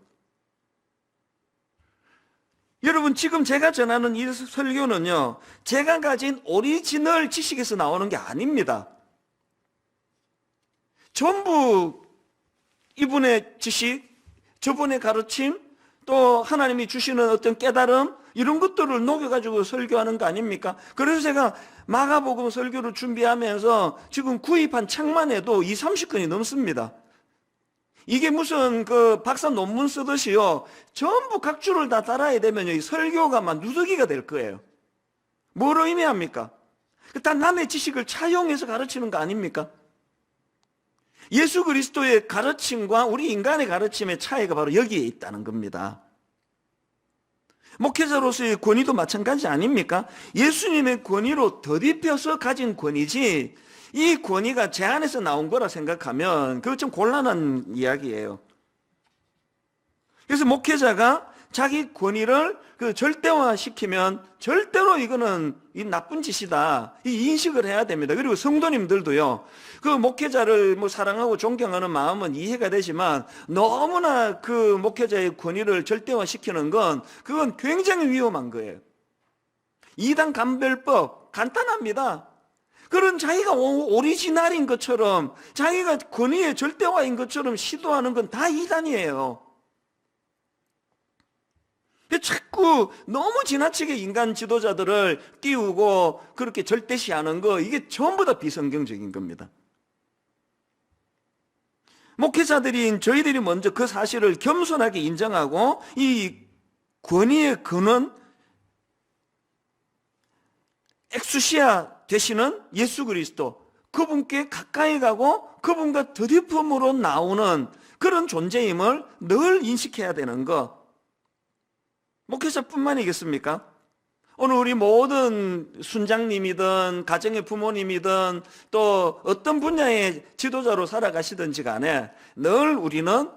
여러분, 지금 제가 전하는 이 설교는요, 제가 가진 오리지널 지식에서 나오는 게 아닙니다. 전부 이분의 지식, 저분의 가르침, 또 하나님이 주시는 어떤 깨달음, 이런 것들을 녹여가지고 설교하는 거 아닙니까? 그래서 제가 마가복음 설교를 준비하면서 지금 구입한 책만 해도 20-30권이 넘습니다. 이게 무슨 그 박사 논문 쓰듯이요, 전부 각 줄을 다 따라야 되면요, 이 설교가 막 누더기가 될 거예요. 뭐로 의미합니까? 다 남의 지식을 차용해서 가르치는 거 아닙니까? 예수 그리스도의 가르침과 우리 인간의 가르침의 차이가 바로 여기에 있다는 겁니다. 목회자로서의 권위도 마찬가지 아닙니까? 예수님의 권위로 더딥혀서 가진 권위지, 이 권위가 제 안에서 나온 거라 생각하면 그거 좀 곤란한 이야기예요. 그래서 목회자가 자기 권위를 그 절대화시키면 절대로 이거는 이 나쁜 짓이다, 이 인식을 해야 됩니다. 그리고 성도님들도요, 그 목회자를 뭐 사랑하고 존경하는 마음은 이해가 되지만 너무나 그 목회자의 권위를 절대화시키는 건 그건 굉장히 위험한 거예요. 이단 감별법 간단합니다. 그런 자기가 오리지널인 것처럼, 자기가 권위의 절대화인 것처럼 시도하는 건 다 이단이에요. 자꾸 너무 지나치게 인간 지도자들을 띄우고 그렇게 절대시하는 거, 이게 전부 다 비성경적인 겁니다. 목회자들인 저희들이 먼저 그 사실을 겸손하게 인정하고 이 권위의 근원, 엑수시아 되시는 예수 그리스도, 그분께 가까이 가고 그분과 더딥음으로 나오는 그런 존재임을 늘 인식해야 되는 것. 목회자뿐만이겠습니까? 오늘 우리 모든 순장님이든 가정의 부모님이든 또 어떤 분야의 지도자로 살아가시든지 간에 늘 우리는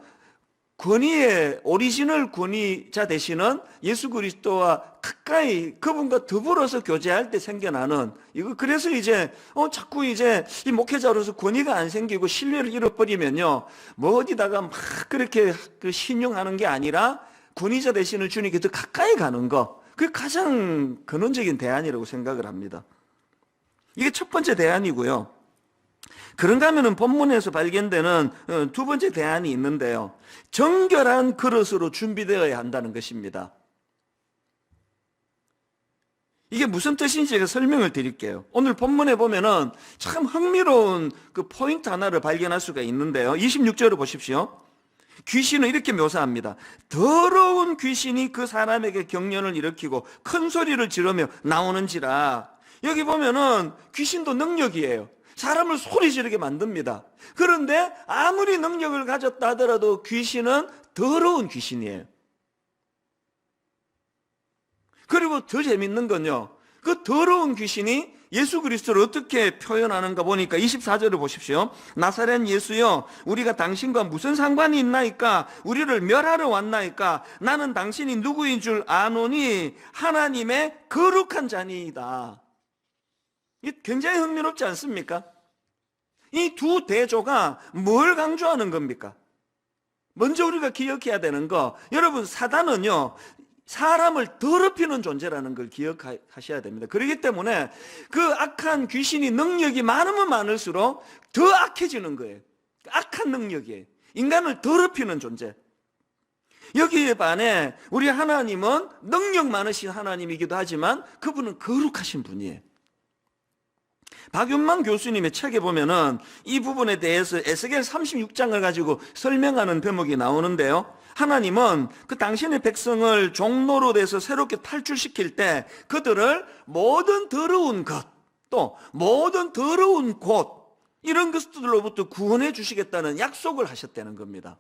권위의 오리지널 권위자 되시는 예수 그리스도와 가까이 그분과 더불어서 교제할 때 생겨나는 이거 그래서 이제 자꾸 이제 이 목회자로서 권위가 안 생기고 신뢰를 잃어버리면요 뭐 어디다가 막 그렇게 그 신용하는 게 아니라 권위자 되시는 주님께 더 가까이 가는 거 그게 가장 근원적인 대안이라고 생각을 합니다. 이게 첫 번째 대안이고요. 그런가 하면은 본문에서 발견되는 두 번째 대안이 있는데요. 정결한 그릇으로 준비되어야 한다는 것입니다. 이게 무슨 뜻인지 제가 설명을 드릴게요. 오늘 본문에 보면은 참 흥미로운 그 포인트 하나를 발견할 수가 있는데요. 26절을 보십시오. 귀신은 이렇게 묘사합니다. 더러운 귀신이 그 사람에게 경련을 일으키고 큰 소리를 지르며 나오는지라. 여기 보면은 귀신도 능력이에요. 사람을 소리 지르게 만듭니다. 그런데 아무리 능력을 가졌다 하더라도 귀신은 더러운 귀신이에요. 그리고 더 재밌는 건요. 그 더러운 귀신이 예수 그리스도를 어떻게 표현하는가 보니까 24절을 보십시오. 나사렛 예수여, 우리가 당신과 무슨 상관이 있나이까? 우리를 멸하러 왔나이까? 나는 당신이 누구인 줄 아노니 하나님의 거룩한 자니이다. 이 굉장히 흥미롭지 않습니까? 이 두 대조가 뭘 강조하는 겁니까? 먼저 우리가 기억해야 되는 거, 여러분 사단은요 사람을 더럽히는 존재라는 걸 기억하셔야 됩니다. 그렇기 때문에 그 악한 귀신이 능력이 많으면 많을수록 더 악해지는 거예요. 악한 능력이에요. 인간을 더럽히는 존재. 여기에 반해 우리 하나님은 능력 많으신 하나님이기도 하지만 그분은 거룩하신 분이에요. 박윤만 교수님의 책에 보면은 이 부분에 대해서 에스겔 36장을 가지고 설명하는 대목이 나오는데요. 하나님은 그 당신의 백성을 종로로 돼서 새롭게 탈출시킬 때 그들을 모든 더러운 것, 또 모든 더러운 곳, 이런 것들로부터 구원해 주시겠다는 약속을 하셨다는 겁니다.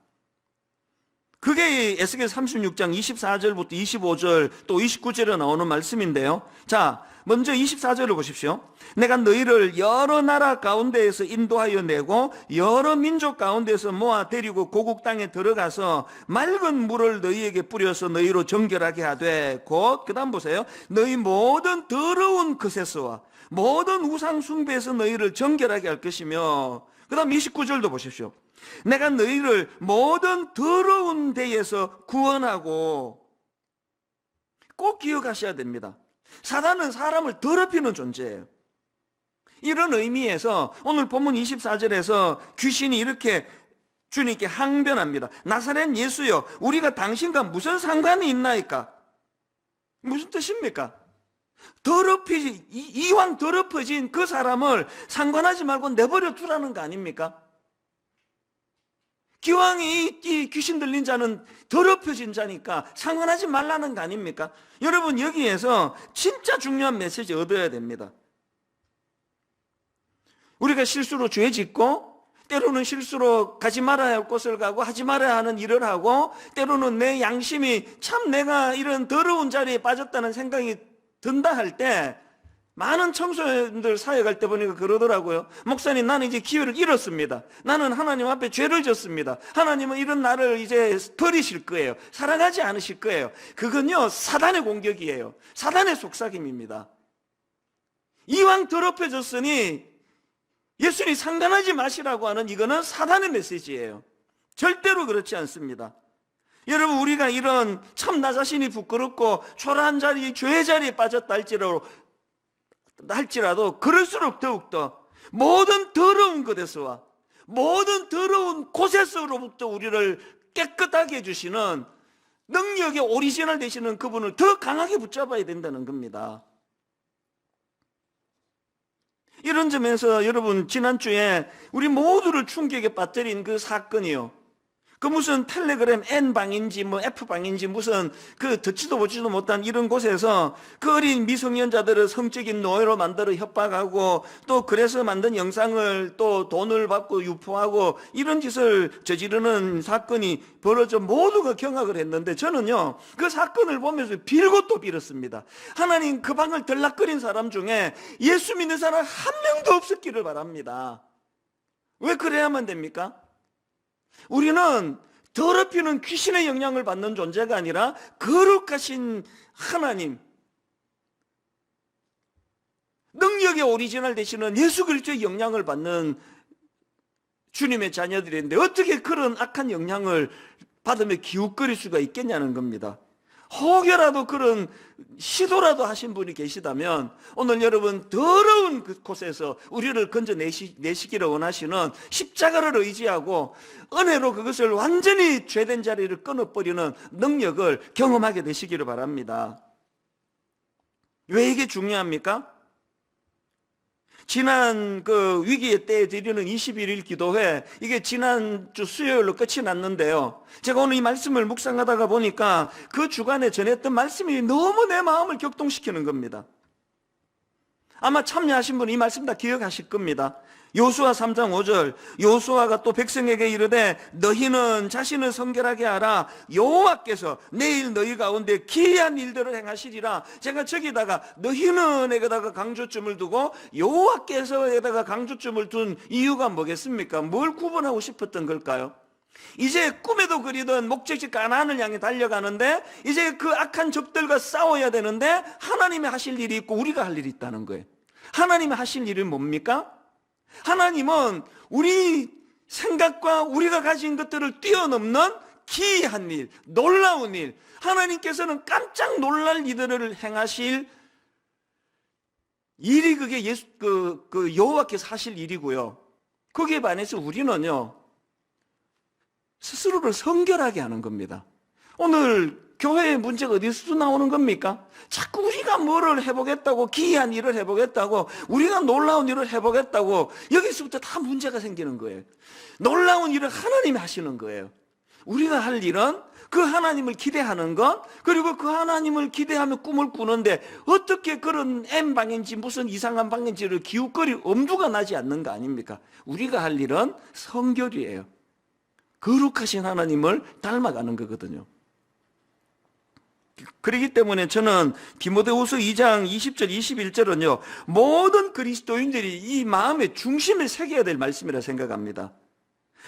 그게 에스겔 36장 24절부터 25절 또 29절에 나오는 말씀인데요. 자, 먼저 24절을 보십시오. 내가 너희를 여러 나라 가운데에서 인도하여 내고 여러 민족 가운데서 모아 데리고 고국 땅에 들어가서 맑은 물을 너희에게 뿌려서 너희로 정결하게 하되 곧 그 다음 보세요. 너희 모든 더러운 것에서와 모든 우상 숭배에서 너희를 정결하게 할 것이며 그 다음 29절도 보십시오. 내가 너희를 모든 더러운 데에서 구원하고 꼭 기억하셔야 됩니다. 사단은 사람을 더럽히는 존재예요. 이런 의미에서 오늘 본문 24절에서 귀신이 이렇게 주님께 항변합니다. 나사렛 예수여, 우리가 당신과 무슨 상관이 있나이까? 무슨 뜻입니까? 이왕 더럽혀진 그 사람을 상관하지 말고 내버려 두라는 거 아닙니까? 기왕이 이 귀신 들린 자는 더럽혀진 자니까 상관하지 말라는 거 아닙니까? 여러분 여기에서 진짜 중요한 메시지 얻어야 됩니다. 우리가 실수로 죄 짓고 때로는 실수로 가지 말아야 할 곳을 가고 하지 말아야 하는 일을 하고 때로는 내 양심이 참 내가 이런 더러운 자리에 빠졌다는 생각이 든다 할 때 많은 청소년들 사역할 때 보니까 그러더라고요. 목사님, 나는 이제 기회를 잃었습니다. 나는 하나님 앞에 죄를 졌습니다. 하나님은 이런 나를 이제 버리실 거예요. 사랑하지 않으실 거예요. 그건요 사단의 공격이에요. 사단의 속삭임입니다. 이왕 더럽혀졌으니 예수님 상관하지 마시라고 하는 이거는 사단의 메시지예요. 절대로 그렇지 않습니다. 여러분 우리가 이런 참 나 자신이 부끄럽고 초라한 자리, 죄의 자리에 빠졌다 할지라도 그럴수록 더욱더 모든 더러운 것에서와 모든 더러운 곳에서로부터 우리를 깨끗하게 해주시는 능력의 오리지널 되시는 그분을 더 강하게 붙잡아야 된다는 겁니다. 이런 점에서 여러분 지난주에 우리 모두를 충격에 빠뜨린 그 사건이요, 그 무슨 텔레그램 N방인지 뭐 F방인지 무슨 그 듣지도 보지도 못한 이런 곳에서 그 어린 미성년자들을 성적인 노예로 만들어 협박하고 또 그래서 만든 영상을 또 돈을 받고 유포하고 이런 짓을 저지르는 사건이 벌어져 모두가 경악을 했는데 저는요 그 사건을 보면서 빌고 또 빌었습니다. 하나님, 그 방을 들락거린 사람 중에 예수 믿는 사람 한 명도 없었기를 바랍니다. 왜 그래야만 됩니까? 우리는 더럽히는 귀신의 영향을 받는 존재가 아니라 거룩하신 하나님, 능력의 오리지널 되시는 예수 그리스도의 영향을 받는 주님의 자녀들인데 어떻게 그런 악한 영향을 받으며 기웃거릴 수가 있겠냐는 겁니다. 혹여라도 그런 시도라도 하신 분이 계시다면 오늘 여러분 더러운 곳에서 우리를 건져내시기를 원하시는 십자가를 의지하고 은혜로 그것을 완전히 죄된 자리를 끊어버리는 능력을 경험하게 되시기를 바랍니다. 왜 이게 중요합니까? 지난 그 위기의 때에 드리는 21일 기도회, 이게 지난주 수요일로 끝이 났는데요. 제가 오늘 이 말씀을 묵상하다가 보니까 그 주간에 전했던 말씀이 너무 내 마음을 격동시키는 겁니다. 아마 참여하신 분은 이 말씀 다 기억하실 겁니다. 요수아 3장 5절, 요수아가 또 백성에게 이르되 너희는 자신을 성결하게 하라. 여호와께서 내일 너희 가운데 기이한 일들을 행하시리라. 제가 저기다가 너희는에다가 강조점을 두고 여호와께서에다가 강조점을 둔 이유가 뭐겠습니까? 뭘 구분하고 싶었던 걸까요? 이제 꿈에도 그리던 목적지 가나안을 향해 달려가는데 이제 그 악한 적들과 싸워야 되는데 하나님이 하실 일이 있고 우리가 할 일이 있다는 거예요. 하나님이 하실 일은 뭡니까? 하나님은 우리 생각과 우리가 가진 것들을 뛰어넘는 기이한 일, 놀라운 일, 하나님께서는 깜짝 놀랄 일들을 행하실 일이 그게 여호와께서 하실 일이고요. 거기에 반해서 우리는요, 스스로를 성결하게 하는 겁니다. 오늘 교회의 문제가 어디서 나오는 겁니까? 자꾸 우리가 뭐를 해보겠다고, 기이한 일을 해보겠다고, 우리가 놀라운 일을 해보겠다고 여기서부터 다 문제가 생기는 거예요. 놀라운 일을 하나님이 하시는 거예요. 우리가 할 일은 그 하나님을 기대하는 것, 그리고 그 하나님을 기대하며 꿈을 꾸는데 어떻게 그런 N방인지 무슨 이상한 방인지를 기웃거릴 엄두가 나지 않는 거 아닙니까? 우리가 할 일은 성결이에요. 거룩하신 하나님을 닮아가는 거거든요. 그렇기 때문에 저는 디모데후서 2장 20절 21절은요 모든 그리스도인들이 이 마음의 중심에 새겨야 될 말씀이라 생각합니다.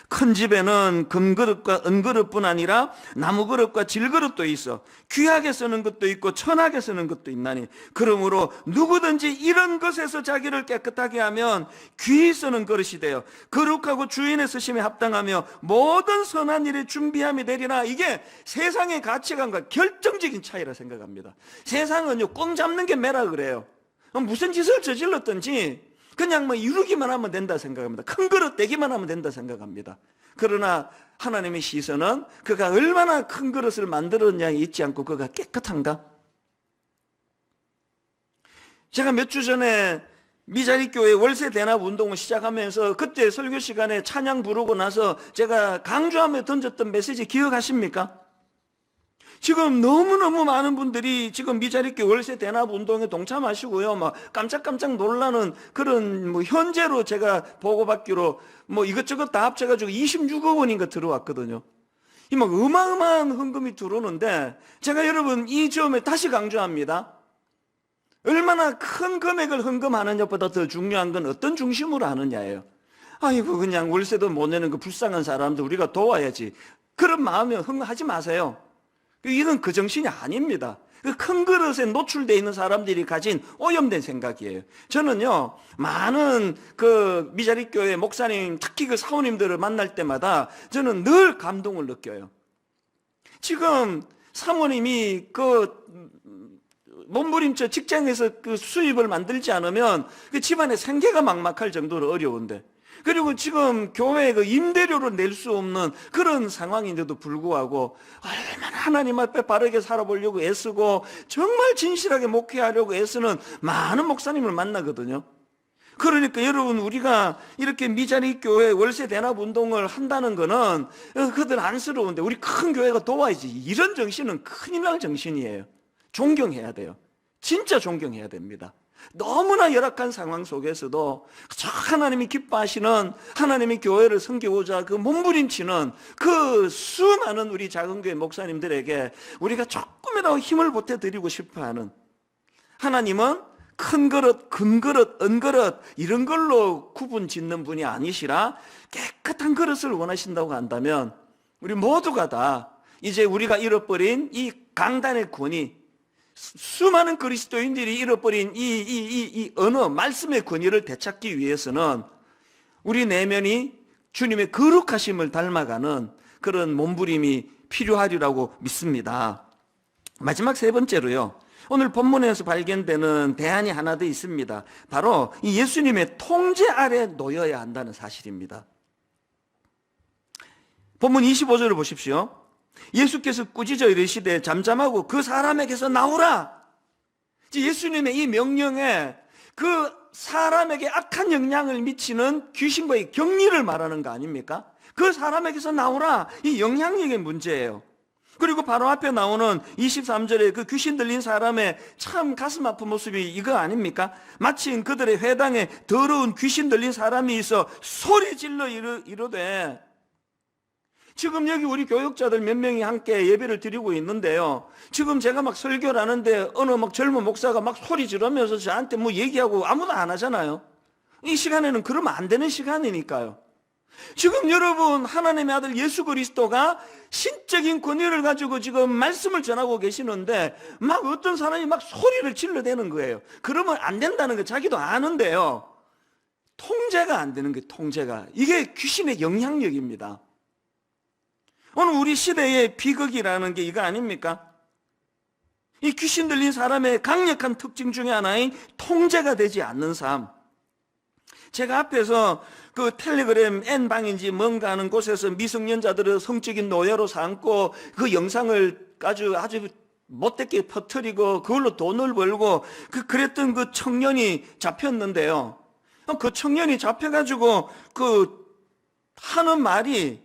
큰 집에는 금그릇과 은그릇뿐 아니라 나무그릇과 질그릇도 있어 귀하게 쓰는 것도 있고 천하게 쓰는 것도 있나니 그러므로 누구든지 이런 것에서 자기를 깨끗하게 하면 귀히 쓰는 그릇이 되어 거룩하고 주인의 쓰심에 합당하며 모든 선한 일에 준비함이 되리라. 이게 세상의 가치관과 결정적인 차이라 생각합니다. 세상은요 꽁 잡는 게 매라 그래요. 무슨 짓을 저질렀든지 그냥 뭐 이루기만 하면 된다 생각합니다. 큰 그릇 되기만 하면 된다 생각합니다. 그러나 하나님의 시선은 그가 얼마나 큰 그릇을 만들었냐에 있지 않고 그가 깨끗한가? 제가 몇 주 전에 미자리교회 월세 대납 운동을 시작하면서 그때 설교 시간에 찬양 부르고 나서 제가 강조하며 던졌던 메시지 기억하십니까? 지금 너무너무 많은 분들이 지금 미자리교 월세 대납 운동에 동참하시고요. 막 깜짝깜짝 놀라는 그런 뭐 현재로 제가 보고받기로 뭐 이것저것 다 합쳐가지고 26억 원인가 들어왔거든요. 이 막 어마어마한 헌금이 들어오는데 제가 여러분 이 점에 다시 강조합니다. 얼마나 큰 금액을 헌금하느냐보다 더 중요한 건 어떤 중심으로 하느냐예요. 아이고 그냥 월세도 못 내는 그 불쌍한 사람들 우리가 도와야지. 그런 마음에 헌금하지 마세요. 이건 그 정신이 아닙니다. 그 큰 그릇에 노출되어 있는 사람들이 가진 오염된 생각이에요. 저는요, 많은 그 미자리교회 목사님, 특히 그 사모님들을 만날 때마다 저는 늘 감동을 느껴요. 지금 사모님이 그 몸부림쳐 직장에서 그 수입을 만들지 않으면 그 집안의 생계가 막막할 정도로 어려운데, 그리고 지금 교회에 그 임대료를 낼 수 없는 그런 상황인데도 불구하고 얼마나 하나님 앞에 바르게 살아보려고 애쓰고 정말 진실하게 목회하려고 애쓰는 많은 목사님을 만나거든요. 그러니까 여러분 우리가 이렇게 미자리 교회 월세 대납 운동을 한다는 거는 그들 안쓰러운데 우리 큰 교회가 도와야지. 이런 정신은 큰일 날 정신이에요. 존경해야 돼요. 진짜 존경해야 됩니다. 너무나 열악한 상황 속에서도 저 하나님이 기뻐하시는 하나님의 교회를 섬기고자 그 몸부림치는 그 수많은 우리 작은 교회 목사님들에게 우리가 조금이라도 힘을 보태드리고 싶어하는, 하나님은 큰 그릇, 금 그릇, 은 그릇 이런 걸로 구분 짓는 분이 아니시라 깨끗한 그릇을 원하신다고 한다면 우리 모두가 다 이제 우리가 잃어버린 이 강단의 권위, 수많은 그리스도인들이 잃어버린 이 언어, 말씀의 권위를 되찾기 위해서는 우리 내면이 주님의 거룩하심을 닮아가는 그런 몸부림이 필요하리라고 믿습니다. 마지막 세 번째로요, 오늘 본문에서 발견되는 대안이 하나 더 있습니다. 바로 이 예수님의 통제 아래 놓여야 한다는 사실입니다. 본문 25절을 보십시오. 예수께서 꾸짖어 이르시되 잠잠하고 그 사람에게서 나오라. 예수님의 이 명령에 그 사람에게 악한 영향을 미치는 귀신과의 격리를 말하는 거 아닙니까? 그 사람에게서 나오라. 이 영향력의 문제예요. 그리고 바로 앞에 나오는 23절에 그 귀신 들린 사람의 참 가슴 아픈 모습이 이거 아닙니까? 마침 그들의 회당에 더러운 귀신 들린 사람이 있어 소리 질러 이르되, 지금 여기 우리 교육자들 몇 명이 함께 예배를 드리고 있는데요, 지금 제가 막 설교를 하는데 어느 막 젊은 목사가 막 소리 지르면서 저한테 뭐 얘기하고 아무도 안 하잖아요. 이 시간에는 그러면 안 되는 시간이니까요. 지금 여러분, 하나님의 아들 예수 그리스도가 신적인 권위를 가지고 지금 말씀을 전하고 계시는데 막 어떤 사람이 막 소리를 질러대는 거예요. 그러면 안 된다는 거 자기도 아는데요, 통제가 안 되는 거예요. 통제가. 이게 귀신의 영향력입니다. 오늘 우리 시대의 비극이라는 게 이거 아닙니까? 이 귀신 들린 사람의 강력한 특징 중에 하나인 통제가 되지 않는 삶. 제가 앞에서 그 텔레그램 N방인지 뭔가 하는 곳에서 미성년자들을 성적인 노예로 삼고 그 영상을 아주 못되게 퍼뜨리고 그걸로 돈을 벌고 그랬던 그 청년이 잡혔는데요. 그 청년이 잡혀가지고 그 하는 말이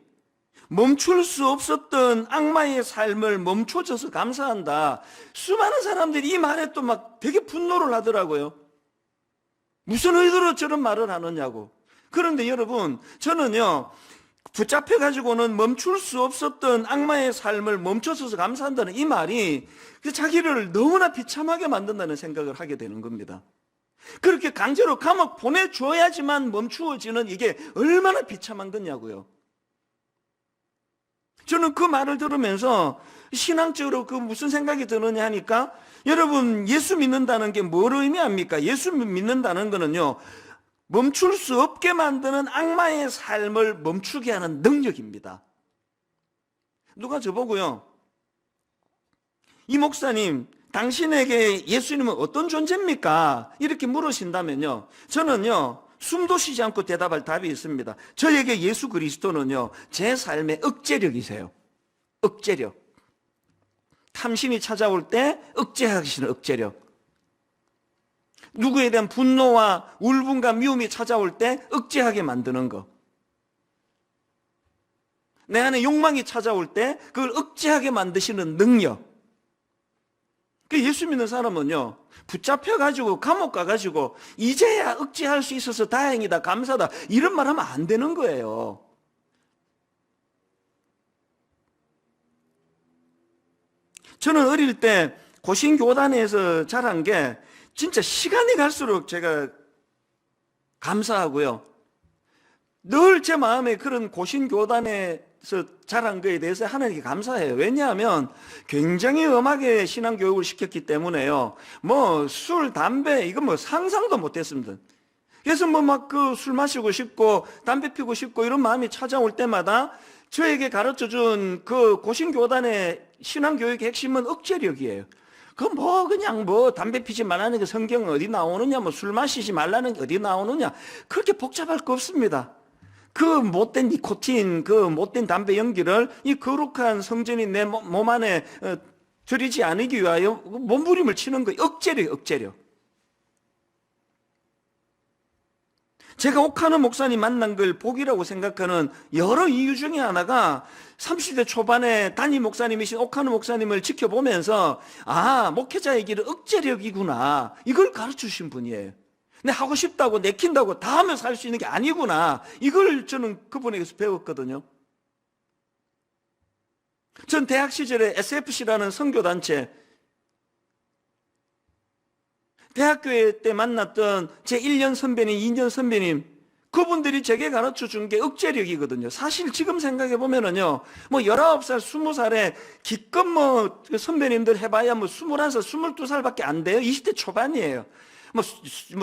멈출 수 없었던 악마의 삶을 멈춰줘서 감사한다. 수많은 사람들이 이 말에 또 막 되게 분노를 하더라고요. 무슨 의도로 저런 말을 하느냐고. 그런데 여러분, 저는요, 붙잡혀가지고는 멈출 수 없었던 악마의 삶을 멈춰줘서 감사한다는 이 말이 자기를 너무나 비참하게 만든다는 생각을 하게 되는 겁니다. 그렇게 강제로 감옥 보내줘야지만 멈추어지는 이게 얼마나 비참한 거냐고요. 저는 그 말을 들으면서 신앙적으로 그 무슨 생각이 드느냐 하니까, 여러분, 예수 믿는다는 게 뭘 의미합니까? 예수 믿는다는 거는요, 멈출 수 없게 만드는 악마의 삶을 멈추게 하는 능력입니다. 누가 저보고요, 이 목사님, 당신에게 예수님은 어떤 존재입니까? 이렇게 물으신다면요, 저는요, 숨도 쉬지 않고 대답할 답이 있습니다. 저에게 예수 그리스도는요, 제 삶의 억제력이세요. 억제력. 탐심이 찾아올 때 억제하시는 억제력. 누구에 대한 분노와 울분과 미움이 찾아올 때 억제하게 만드는 거. 내 안에 욕망이 찾아올 때 그걸 억제하게 만드시는 능력. 그 예수 믿는 사람은요, 붙잡혀가지고 감옥 가가지고 이제야 억제할 수 있어서 다행이다, 감사다, 이런 말 하면 안 되는 거예요. 저는 어릴 때 고신교단에서 자란 게 진짜 시간이 갈수록 제가 감사하고요, 늘 제 마음에 그런 고신교단에서 자란 거에 대해서 하나님께 감사해요. 왜냐하면 굉장히 엄하게 신앙교육을 시켰기 때문에요, 뭐 술, 담배 이건 뭐 상상도 못했습니다. 그래서 뭐 막 그 술 마시고 싶고 담배 피우고 싶고 이런 마음이 찾아올 때마다 저에게 가르쳐준 그 고신교단의 신앙교육의 핵심은 억제력이에요. 그냥 담배 피지 말라는 게 성경은 어디 나오느냐, 뭐 술 마시지 말라는 게 어디 나오느냐, 그렇게 복잡할 거 없습니다. 그 못된 니코틴, 그 못된 담배 연기를 이 거룩한 성전이 내 몸 안에 들이지 않기 위하여 몸부림을 치는 거예요. 억제력, 억제력. 제가 옥하는 목사님 만난 걸 복이라고 생각하는 여러 이유 중에 하나가 30대 초반에 담임 목사님이신 옥하는 목사님을 지켜보면서, 아, 목회자의 길은 억제력이구나, 이걸 가르치신 분이에요. 내 하고 싶다고 내킨다고 다 하면서 할 수 있는 게 아니구나, 이걸 저는 그분에게서 배웠거든요. 전 대학 시절에 SFC라는 선교단체, 대학교에 때 만났던 제 1년 선배님, 2년 선배님, 그분들이 제게 가르쳐 준 게 억제력이거든요. 사실 지금 생각해 보면은요, 뭐 19살, 20살에 기껏 뭐 선배님들 해봐야 뭐 21살, 22살밖에 안 돼요. 20대 초반이에요. 뭐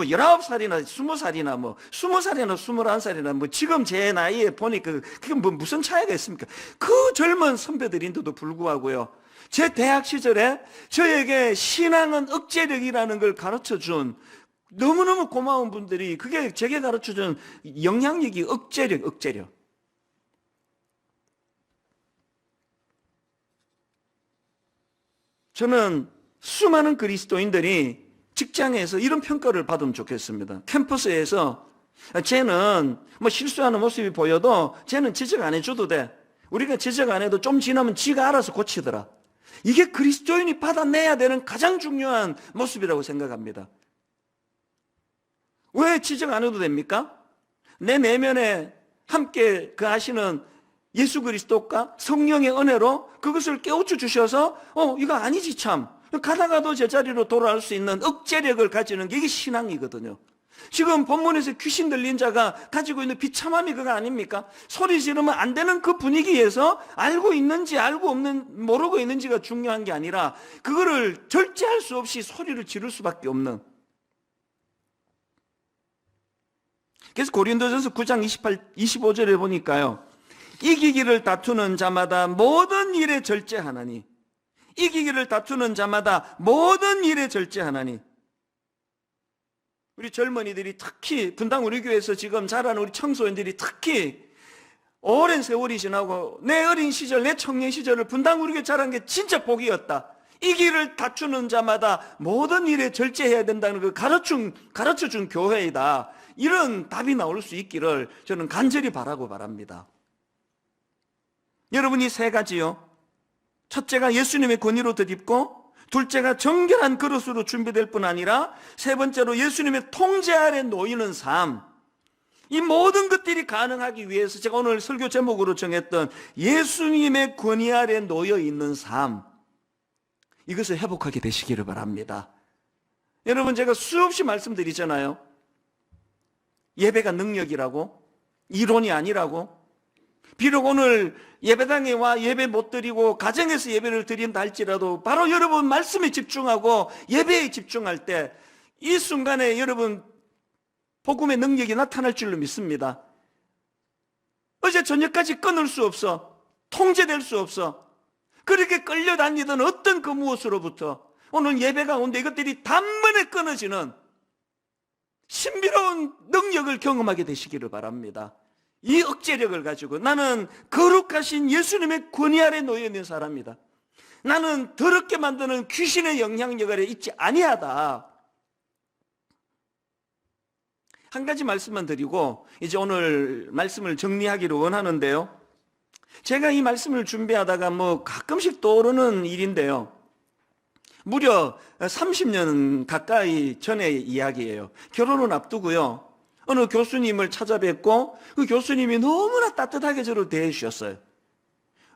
19살이나 20살이나 뭐 20살이나 21살이나 뭐 지금 제 나이에 보니까 그게 뭐 무슨 차이가 있습니까? 그 젊은 선배들인데도 불구하고요. 제 대학 시절에 저에게 신앙은 억제력이라는 걸 가르쳐 준 너무너무 고마운 분들이 그게 제게 가르쳐 준 영향력이 억제력. 저는 수많은 그리스도인들이 직장에서 이런 평가를 받으면 좋겠습니다. 캠퍼스에서 쟤는 뭐 실수하는 모습이 보여도 쟤는 지적 안 해줘도 돼. 우리가 지적 안 해도 좀 지나면 지가 알아서 고치더라. 이게 그리스도인이 받아내야 되는 가장 중요한 모습이라고 생각합니다. 왜 지적 안 해도 됩니까? 내 내면에 함께 그 하시는 예수 그리스도과 성령의 은혜로 그것을 깨우쳐 주셔서 이거 아니지 참. 가다가도 제자리로 돌아올 수 있는 억제력을 가지는 게 이게 신앙이거든요. 지금 본문에서 귀신 들린 자가 가지고 있는 비참함이 그거 아닙니까? 소리 지르면 안 되는 그 분위기에서 알고 있는지 모르고 있는지가 중요한 게 아니라 그거를 절제할 수 없이 소리를 지를 수밖에 없는. 그래서 고린도전서 9장 25절에 보니까요. 이기기를 다투는 자마다 모든 일에 절제하나니. 이기기를 다투는 자마다 모든 일에 절제하나니. 우리 젊은이들이 특히 분당 우리 교회에서 지금 자라는 우리 청소년들이 특히 오랜 세월이 지나고 내 어린 시절, 내 청년 시절을 분당 우리 교회 자란 게 진짜 복이었다. 이기를 다투는 자마다 모든 일에 절제해야 된다는 그 가르쳐준 교회이다. 이런 답이 나올 수 있기를 저는 간절히 바랍니다. 여러분이 세 가지요. 첫째가 예수님의 권위로 덧입고, 둘째가 정결한 그릇으로 준비될 뿐 아니라 세 번째로 예수님의 통제 아래 놓이는 삶. 이 모든 것들이 가능하기 위해서 제가 오늘 설교 제목으로 정했던 예수님의 권위 아래 놓여 있는 삶, 이것을 회복하게 되시기를 바랍니다. 여러분, 제가 수없이 말씀드리잖아요. 예배가 능력이라고, 이론이 아니라고. 비록 오늘 예배당에 와 예배 못 드리고 가정에서 예배를 드린다 할지라도 바로 여러분 말씀에 집중하고 예배에 집중할 때 이 순간에 여러분 복음의 능력이 나타날 줄로 믿습니다. 어제 저녁까지 끊을 수 없어. 통제될 수 없어. 그렇게 끌려다니던 어떤 그 무엇으로부터 오늘 예배 가운데 이것들이 단번에 끊어지는 신비로운 능력을 경험하게 되시기를 바랍니다. 이 억제력을 가지고 나는 거룩하신 예수님의 권위 아래 놓여 있는 사람이다. 나는 더럽게 만드는 귀신의 영향력 아래 있지 아니하다. 한 가지 말씀만 드리고 이제 오늘 말씀을 정리하기를 원하는데요. 제가 이 말씀을 준비하다가 가끔씩 떠오르는 일인데요. 무려 30년 가까이 전의 이야기예요. 결혼을 앞두고요. 어느 교수님을 찾아뵙고 그 교수님이 너무나 따뜻하게 저를 대해 주셨어요.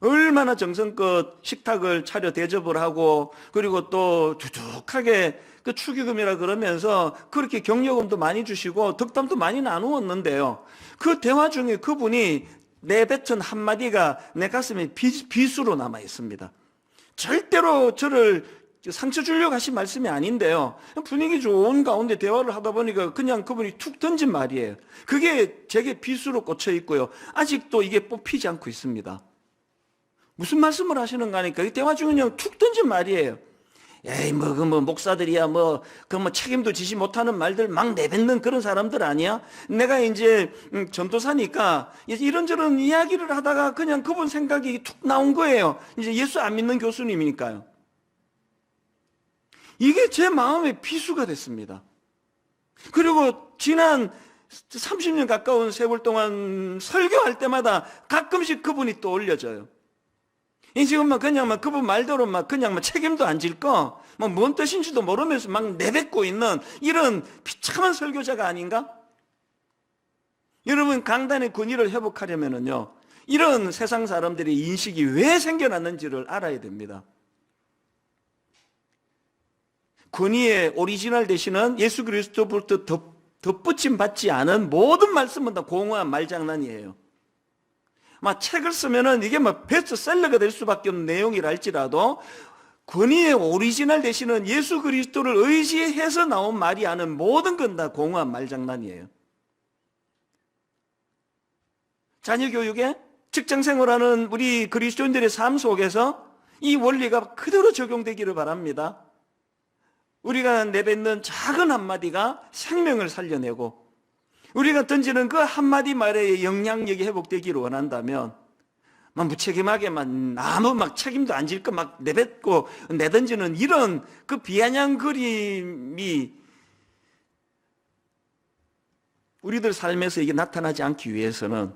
얼마나 정성껏 식탁을 차려 대접을 하고 그리고 또 두둑하게 그 축의금이라 그러면서 그렇게 경력금도 많이 주시고 덕담도 많이 나누었는데요. 그 대화 중에 그분이 내뱉은 한마디가 내 가슴에 비수로 남아 있습니다. 절대로 저를 상처 주려고 하신 말씀이 아닌데요. 분위기 좋은 가운데 대화를 하다 보니까 그냥 그분이 툭 던진 말이에요. 그게 제게 비수로 꽂혀 있고요. 아직도 이게 뽑히지 않고 있습니다. 무슨 말씀을 하시는가 하니까 이 대화 중에 그냥 툭 던진 말이에요. 에이, 목사들이야, 책임도 지지 못하는 말들 막 내뱉는 그런 사람들 아니야? 내가 이제 전도사니까 이런저런 이야기를 하다가 그냥 그분 생각이 툭 나온 거예요. 이제 예수 안 믿는 교수님이니까요. 이게 제 마음의 비수가 됐습니다. 그리고 지난 30년 가까운 세월 동안 설교할 때마다 가끔씩 그분이 떠올려져요. 지금 그냥 그분 말대로 그냥 책임도 안 질 거, 뭔 뜻인지도 모르면서 막 내뱉고 있는 이런 비참한 설교자가 아닌가? 여러분, 강단의 권위를 회복하려면요, 이런 세상 사람들의 인식이 왜 생겨났는지를 알아야 됩니다. 권위의 오리지널 되시는 예수 그리스도부터 덧붙임 받지 않은 모든 말씀은 다 공허한 말장난이에요. 막 책을 쓰면은 이게 막 베스트셀러가 될 수밖에 없는 내용이라 할지라도 권위의 오리지널 되시는 예수 그리스도를 의지해서 나온 말이 아닌 모든 건 다 공허한 말장난이에요. 자녀 교육에 직장 생활하는 우리 그리스도인들의 삶 속에서 이 원리가 그대로 적용되기를 바랍니다. 우리가 내뱉는 작은 한마디가 생명을 살려내고 우리가 던지는 그 한마디 말의 영향력이 회복되기를 원한다면 막 무책임하게만 아무 막 책임도 안 질 거 막 내뱉고 내던지는 이런 그 비아냥 그림이 우리들 삶에서 이게 나타나지 않기 위해서는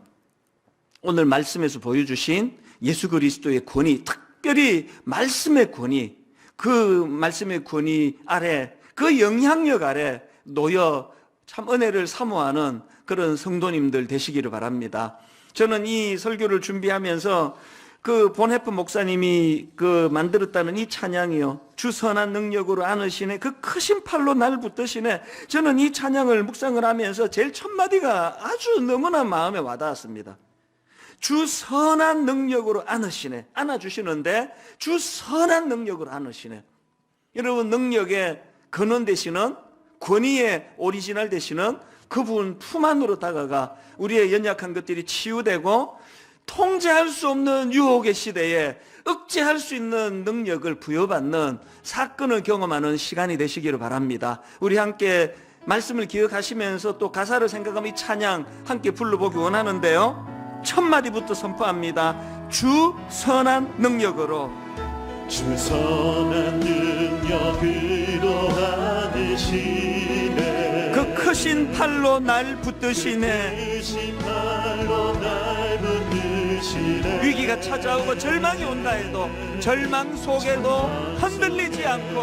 오늘 말씀에서 보여주신 예수 그리스도의 권위, 특별히 말씀의 권위, 그 말씀의 권위 아래, 그 영향력 아래 놓여 참 은혜를 사모하는 그런 성도님들 되시기를 바랍니다. 저는 이 설교를 준비하면서 그 본해프 목사님이 그 만들었다는 이 찬양이요, 주 선한 능력으로 안으시네, 그 크신 팔로 날 붙드시네. 저는 이 찬양을 묵상을 하면서 제일 첫 마디가 아주 너무나 마음에 와닿았습니다. 주 선한 능력으로 안으시네, 안아주시는데 주 선한 능력으로 안으시네. 여러분, 능력의 근원 되시는, 권위의 오리지널 되시는 그분 품 안으로 다가가 우리의 연약한 것들이 치유되고 통제할 수 없는 유혹의 시대에 억제할 수 있는 능력을 부여받는 사건을 경험하는 시간이 되시기를 바랍니다. 우리 함께 말씀을 기억하시면서 또 가사를 생각하며 이 찬양 함께 불러보기 원하는데요, 첫 마디부터 선포합니다. 주 선한 능력으로, 주 선한 능력으로 안으시네, 그 크신 팔로 날 붙드시네. 크신 팔로 날 붙드시네. 위기가 찾아오고 절망이 온다 해도 절망 속에도 흔들리지 않고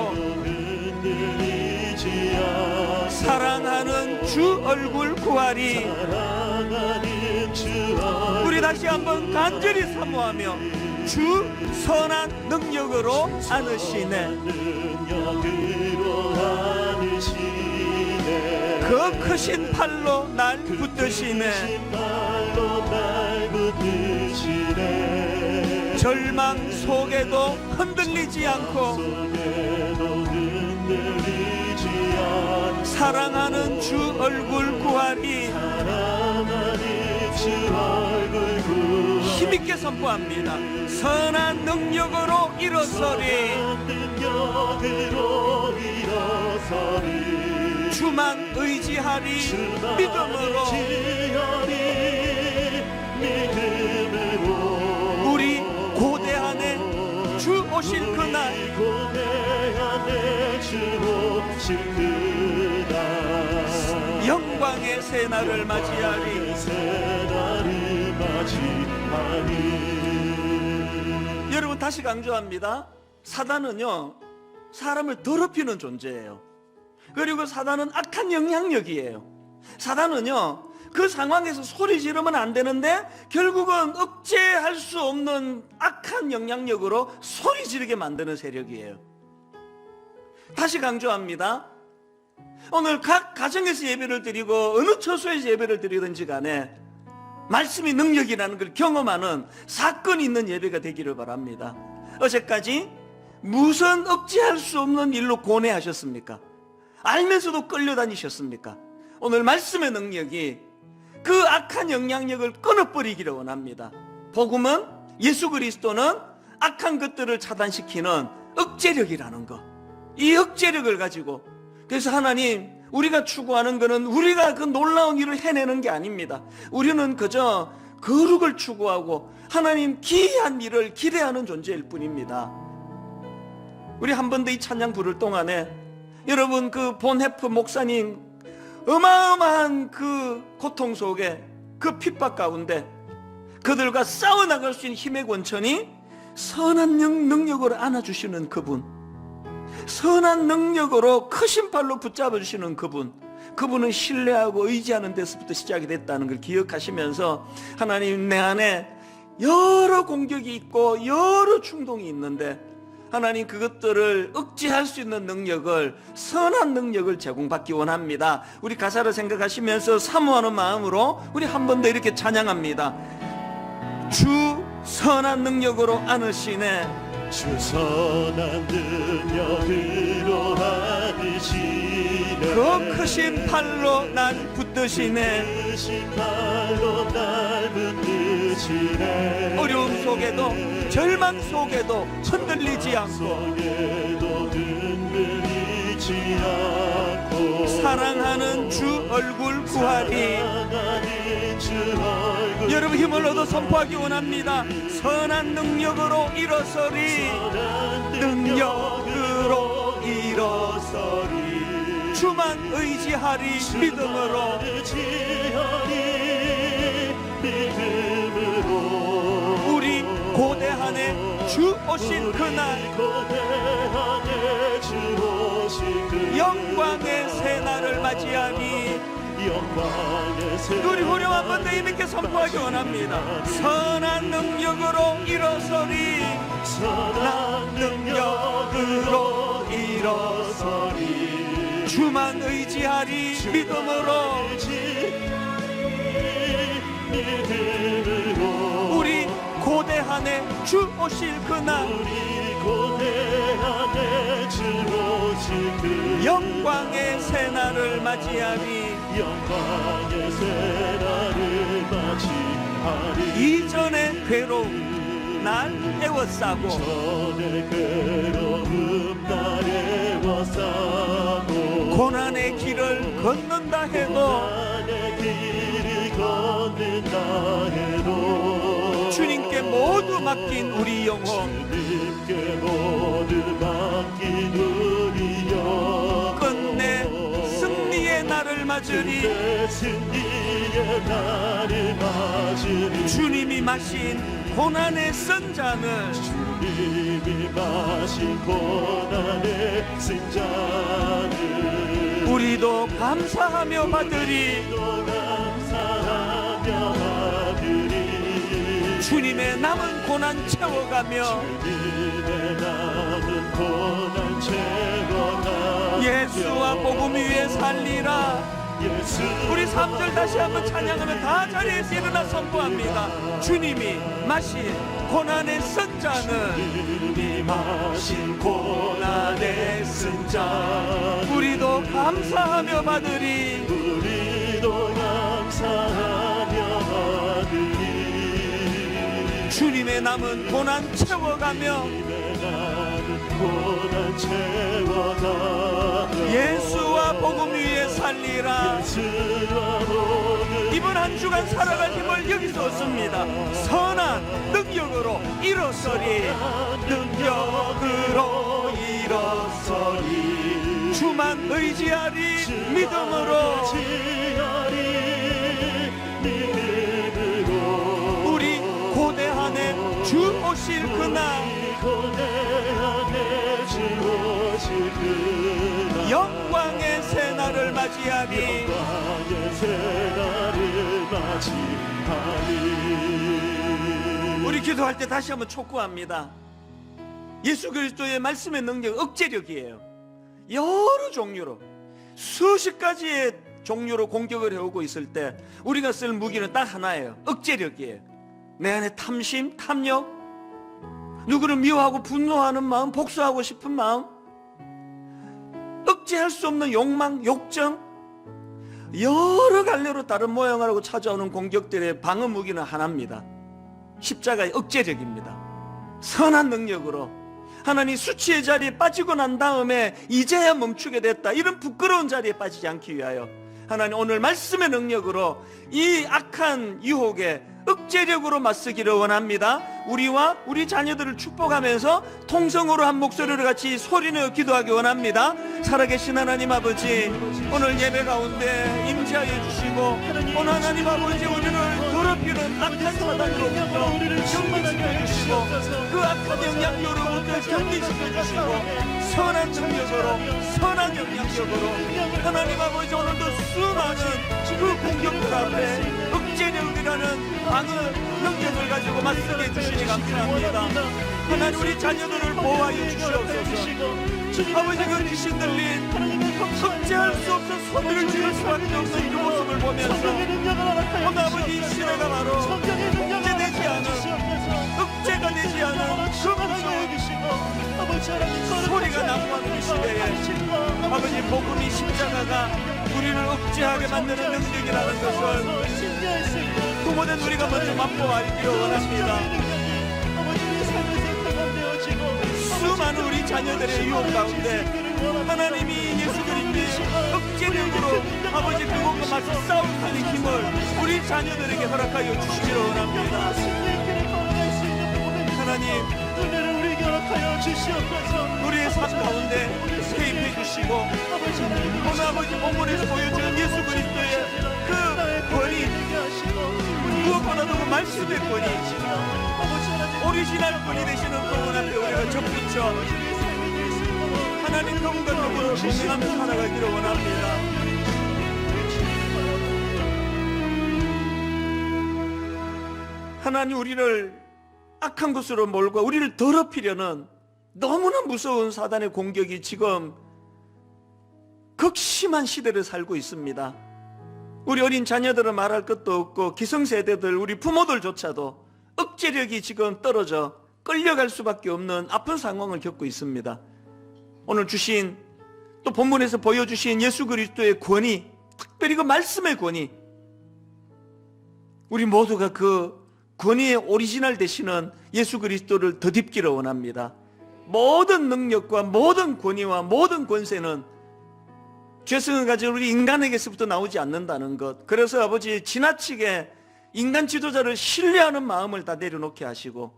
흔들리지 않고 사랑하는 주 얼굴 구하리. 사랑하는 주 얼굴 우리 다시 한번 간절히 사모하며 주 선한 능력으로 안으시네. 능력으로 안으시네, 그 크신 팔로 날 붙드시네. 팔로 날 붙드시네. 절망 속에도 흔들리지 않고 속에도 흔들리지 않고 사랑하는 주 얼굴 구하리. 사랑하는 주 얼굴 구하리. 힘있게 선포합니다. 선한 능력으로 일어서리. 능력으로 일어서리. 주만 의지하리. 믿음으로. 믿음으로. 우리 고대한에 주 오실 그날, 고대한의 주 오실 그날 영광의 새날을 맞이하리. 새날을 맞이하리. 여러분, 다시 강조합니다. 사단은요, 사람을 더럽히는 존재예요. 그리고 사단은 악한 영향력이에요. 사단은요, 그 상황에서 소리 지르면 안 되는데 결국은 억제할 수 없는 악한 영향력으로 소리 지르게 만드는 세력이에요. 다시 강조합니다. 오늘 각 가정에서 예배를 드리고 어느 처소에서 예배를 드리든지 간에 말씀이 능력이라는 걸 경험하는 사건이 있는 예배가 되기를 바랍니다. 어제까지 무슨 억제할 수 없는 일로 고뇌하셨습니까? 알면서도 끌려다니셨습니까? 오늘 말씀의 능력이 그 악한 영향력을 끊어버리기를 원합니다. 복음은, 예수 그리스도는 악한 것들을 차단시키는 억제력이라는 것, 이 억제력을 가지고, 그래서 하나님, 우리가 추구하는 것은 우리가 그 놀라운 일을 해내는 게 아닙니다. 우리는 그저 거룩을 추구하고 하나님 기이한 일을 기대하는 존재일 뿐입니다. 우리 한 번 더 이 찬양 부를 동안에 여러분, 그 본해프 목사님 어마어마한 그 고통 속에, 그 핍박 가운데 그들과 싸워나갈 수 있는 힘의 권천이 선한 능력으로 안아주시는 그분, 선한 능력으로 크신 팔로 붙잡아 주시는 그분은 신뢰하고 의지하는 데서부터 시작이 됐다는 걸 기억하시면서, 하나님, 내 안에 여러 공격이 있고 여러 충동이 있는데 하나님 그것들을 억제할 수 있는 능력을, 선한 능력을 제공받기 원합니다. 우리 가사를 생각하시면서 사모하는 마음으로 우리 한 번 더 이렇게 찬양합니다. 주 선한 능력으로 안으시네. 주 선한 능력으로 안으시네. 그 크신 팔로 날 붙드시네. 크신 팔로 날 붙드시네. 어려움 속에도 절망 속에도 흔들리지 않고 속에도 흔들리지 않고 사랑하는 주 얼굴 구하리. 사랑하는 주 얼굴 여러분 힘을 얻어 선포하기 원합니다. 선한 능력으로 일어서리. 능력으로 일어서리. 주만 의지하리. 믿음으로. 우리 고대한에 주 오신 그날 영광의 새날을 맞이하니 우리 후렴 한 번 더 힘있게 선포하기 원합니다. 선한 능력으로 일어서리. 선한 능력으로 일어서리. 주만 의지하리. 믿음으로. 우리 고대한에 주 오실 그날 영광의 새날을 맞이하리. 영광의 새날을 맞이하리. 이전의 괴로움 날 애워싸고 전의 괴로움 날 애워싸고 고난의 길을 걷는다 해도 고난의 길을 걷는다 해도 주님께 모두 맡긴 우리 영혼 주님께 모두 맡긴 우리 영혼 끝내 승리의 날을 맞으리. 내 승리의 날을 맞으리. 주님이 마신 고난의 쓴 잔을 주님이 마신 고난의 쓴 잔을 우리도 감사하며 받으리. 또 감사하며 받으리. 주님의 남은 고난 채워가며 주님의 남은 고난 채워가며 예수와 복음 위에 살리라. 예수 우리 3절 다시 한번 찬양하면 다 자리에서 일어나 선포합니다. 주님이 마신 고난의 쓴 잔을 주님이 마신 고난의 쓴 잔 우리도 감사하며 받으리. 우리도 감사하며 받으리. 주님의 남은 고난 채워가며 주님의 남은 고난 채워가며 예수와 복음 위에 살리라. 예수와 복음 이번 한 주간 살아갈 힘을 여기서 얻습니다. 선한 능력으로 일어서리. 능력으로 일어서리. 주만 의지하리. 믿음으로. 우리 고대한에 주 오실 그날 영광의 새날을 맞이하리. 우리 기도할 때 다시 한번 촉구합니다. 예수 그리스도의 말씀의 능력 억제력이에요. 여러 종류로 수십 가지의 종류로 공격을 해오고 있을 때 우리가 쓸 무기는 딱 하나예요. 억제력이에요. 내 안에 탐심, 탐욕, 누구를 미워하고 분노하는 마음, 복수하고 싶은 마음, 억제할 수 없는 욕망, 욕정, 여러 갈래로 다른 모양을 하고 찾아오는 공격들의 방어 무기는 하나입니다. 십자가의 억제력입니다. 선한 능력으로 하나님 수치의 자리에 빠지고 난 다음에 이제야 멈추게 됐다, 이런 부끄러운 자리에 빠지지 않기 위하여 하나님 오늘 말씀의 능력으로 이 악한 유혹에 억제력으로 맞서기를 원합니다. 우리와 우리 자녀들을 축복하면서 통성으로 한 목소리로 같이 소리내어 기도하기 원합니다. 살아계신 하나님 아버지, 오늘 예배 가운데 임재하여 주시고 오늘 하나님 아버지 우리를 더럽히는 악한 사단으로부터 경계시켜 주시고 그 악한 영향력으로부터 견디시켜 주시고 선한 능력으로 선한 영향력으로 하나님 아버지 오늘도 수많은 그 공격들 앞에 억제력이라는 방을 능력을 가지고 맞서게 주시니 감사합니다. 하나님 우리 자녀들을 보호하여 주시옵소서. 아버지 그 귀신 들린 억제할 수 없어 소리를 지을 수밖에 없는 그 모습을 보면서 오늘 아버지 이 시대가 바로 억제되지 않은 억제가 되지 않은 그 소리가 난무하는 이 시대에 아버지 복음이 십자가가 우리를 억제하게 만드는 능력이라는 것을 부모된 우리가 먼저 맛보아 알기를 원합니다. 수많은 우리 자녀들의 유혹 가운데 하나님이 예수 그리스도의 억제력으로 아버지 그것과 맞서 싸움하는 힘을 우리 자녀들에게 허락하여 주시기를 원합니다. 하나님 우리의 삶 가운데 개입해 주시고 오늘 아버지 본문에서 보여주는 예수 그리스도의 그 권위 무엇보다도 그 말씀의 권위 오리지널 권위 되시는 그분 앞에 우리가 접붙여 하나님 그분과 더불어 동행하며 살아가기를 원합니다. 하나님 우리를 악한 곳으로 몰고 우리를 더럽히려는 너무나 무서운 사단의 공격이 지금 극심한 시대를 살고 있습니다. 우리 어린 자녀들은 말할 것도 없고 기성세대들 우리 부모들조차도 억제력이 지금 떨어져 끌려갈 수밖에 없는 아픈 상황을 겪고 있습니다. 오늘 주신 또 본문에서 보여주신 예수 그리스도의 권위, 특별히 그 말씀의 권위, 우리 모두가 그 권위의 오리지널 되시는 예수 그리스도를 덧입기를 원합니다. 모든 능력과 모든 권위와 모든 권세는 죄성을 가진 우리 인간에게서부터 나오지 않는다는 것. 그래서 아버지 지나치게 인간 지도자를 신뢰하는 마음을 다 내려놓게 하시고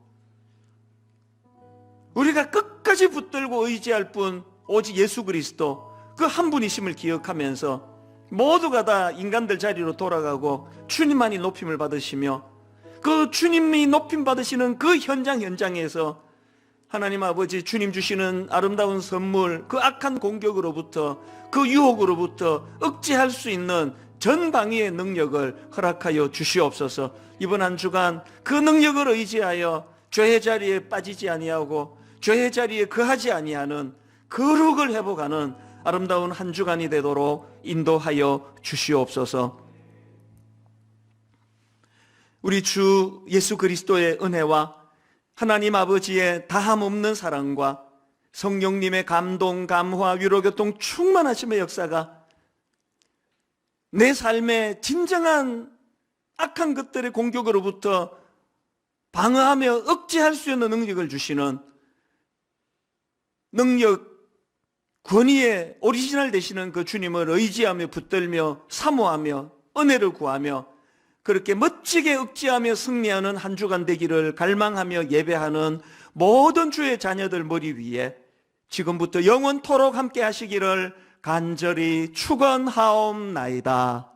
우리가 끝까지 붙들고 의지할 분 오직 예수 그리스도 그 한 분이심을 기억하면서 모두가 다 인간들 자리로 돌아가고 주님만이 높임을 받으시며 그 주님이 높임 받으시는 그 현장에서 하나님 아버지 주님 주시는 아름다운 선물 그 악한 공격으로부터 그 유혹으로부터 억제할 수 있는 전방위의 능력을 허락하여 주시옵소서. 이번 한 주간 그 능력을 의지하여 죄의 자리에 빠지지 아니하고 죄의 자리에 거하지 아니하는 거룩을 회복하는 아름다운 한 주간이 되도록 인도하여 주시옵소서. 우리 주 예수 그리스도의 은혜와 하나님 아버지의 다함없는 사랑과 성령님의 감동, 감화, 위로교통 충만하심의 역사가 내 삶의 진정한 악한 것들의 공격으로부터 방어하며 억제할 수 있는 능력을 주시는 능력, 권위의 오리지널 되시는 그 주님을 의지하며 붙들며 사모하며 은혜를 구하며 그렇게 멋지게 억제하며 승리하는 한 주간 되기를 갈망하며 예배하는 모든 주의 자녀들 머리 위에 지금부터 영원토록 함께 하시기를 간절히 축원하옵나이다.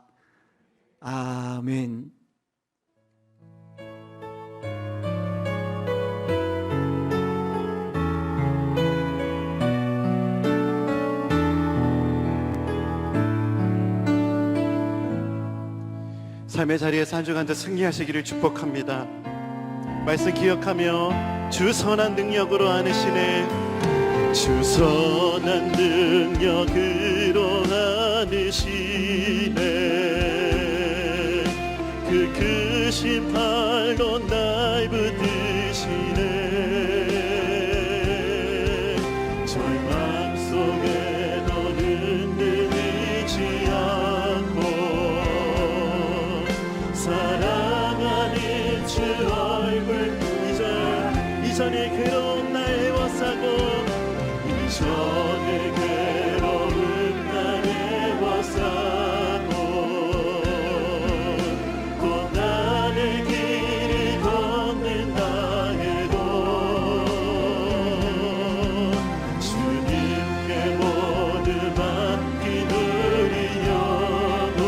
아멘. 삶의 자리에서 한 주간 더 승리하시기를 축복합니다. 말씀 기억하며 주 선한 능력으로 안으시네 주 선한 능력으로 안으시네 그 크신 팔로 날 붙드시네 절망 속에도 흔들리지 않고 사랑하는 주 얼굴 이전의 괴로운 날 애워싸고 이전의 괴로운 날 애워싸고 곧 나를 길을 걷는다 해도 주님께 모두 맡긴 우리 영혼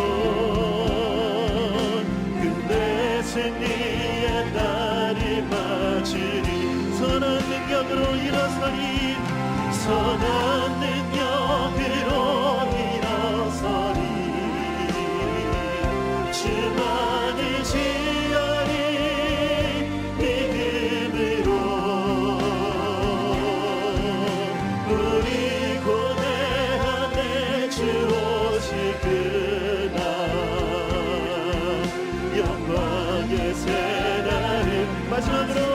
근데 승리의 날이 맞으니 선한 능력으로 일어서니 선한 능력으로 일어서니 주만을 지어니 나의 새 날을 마지막으로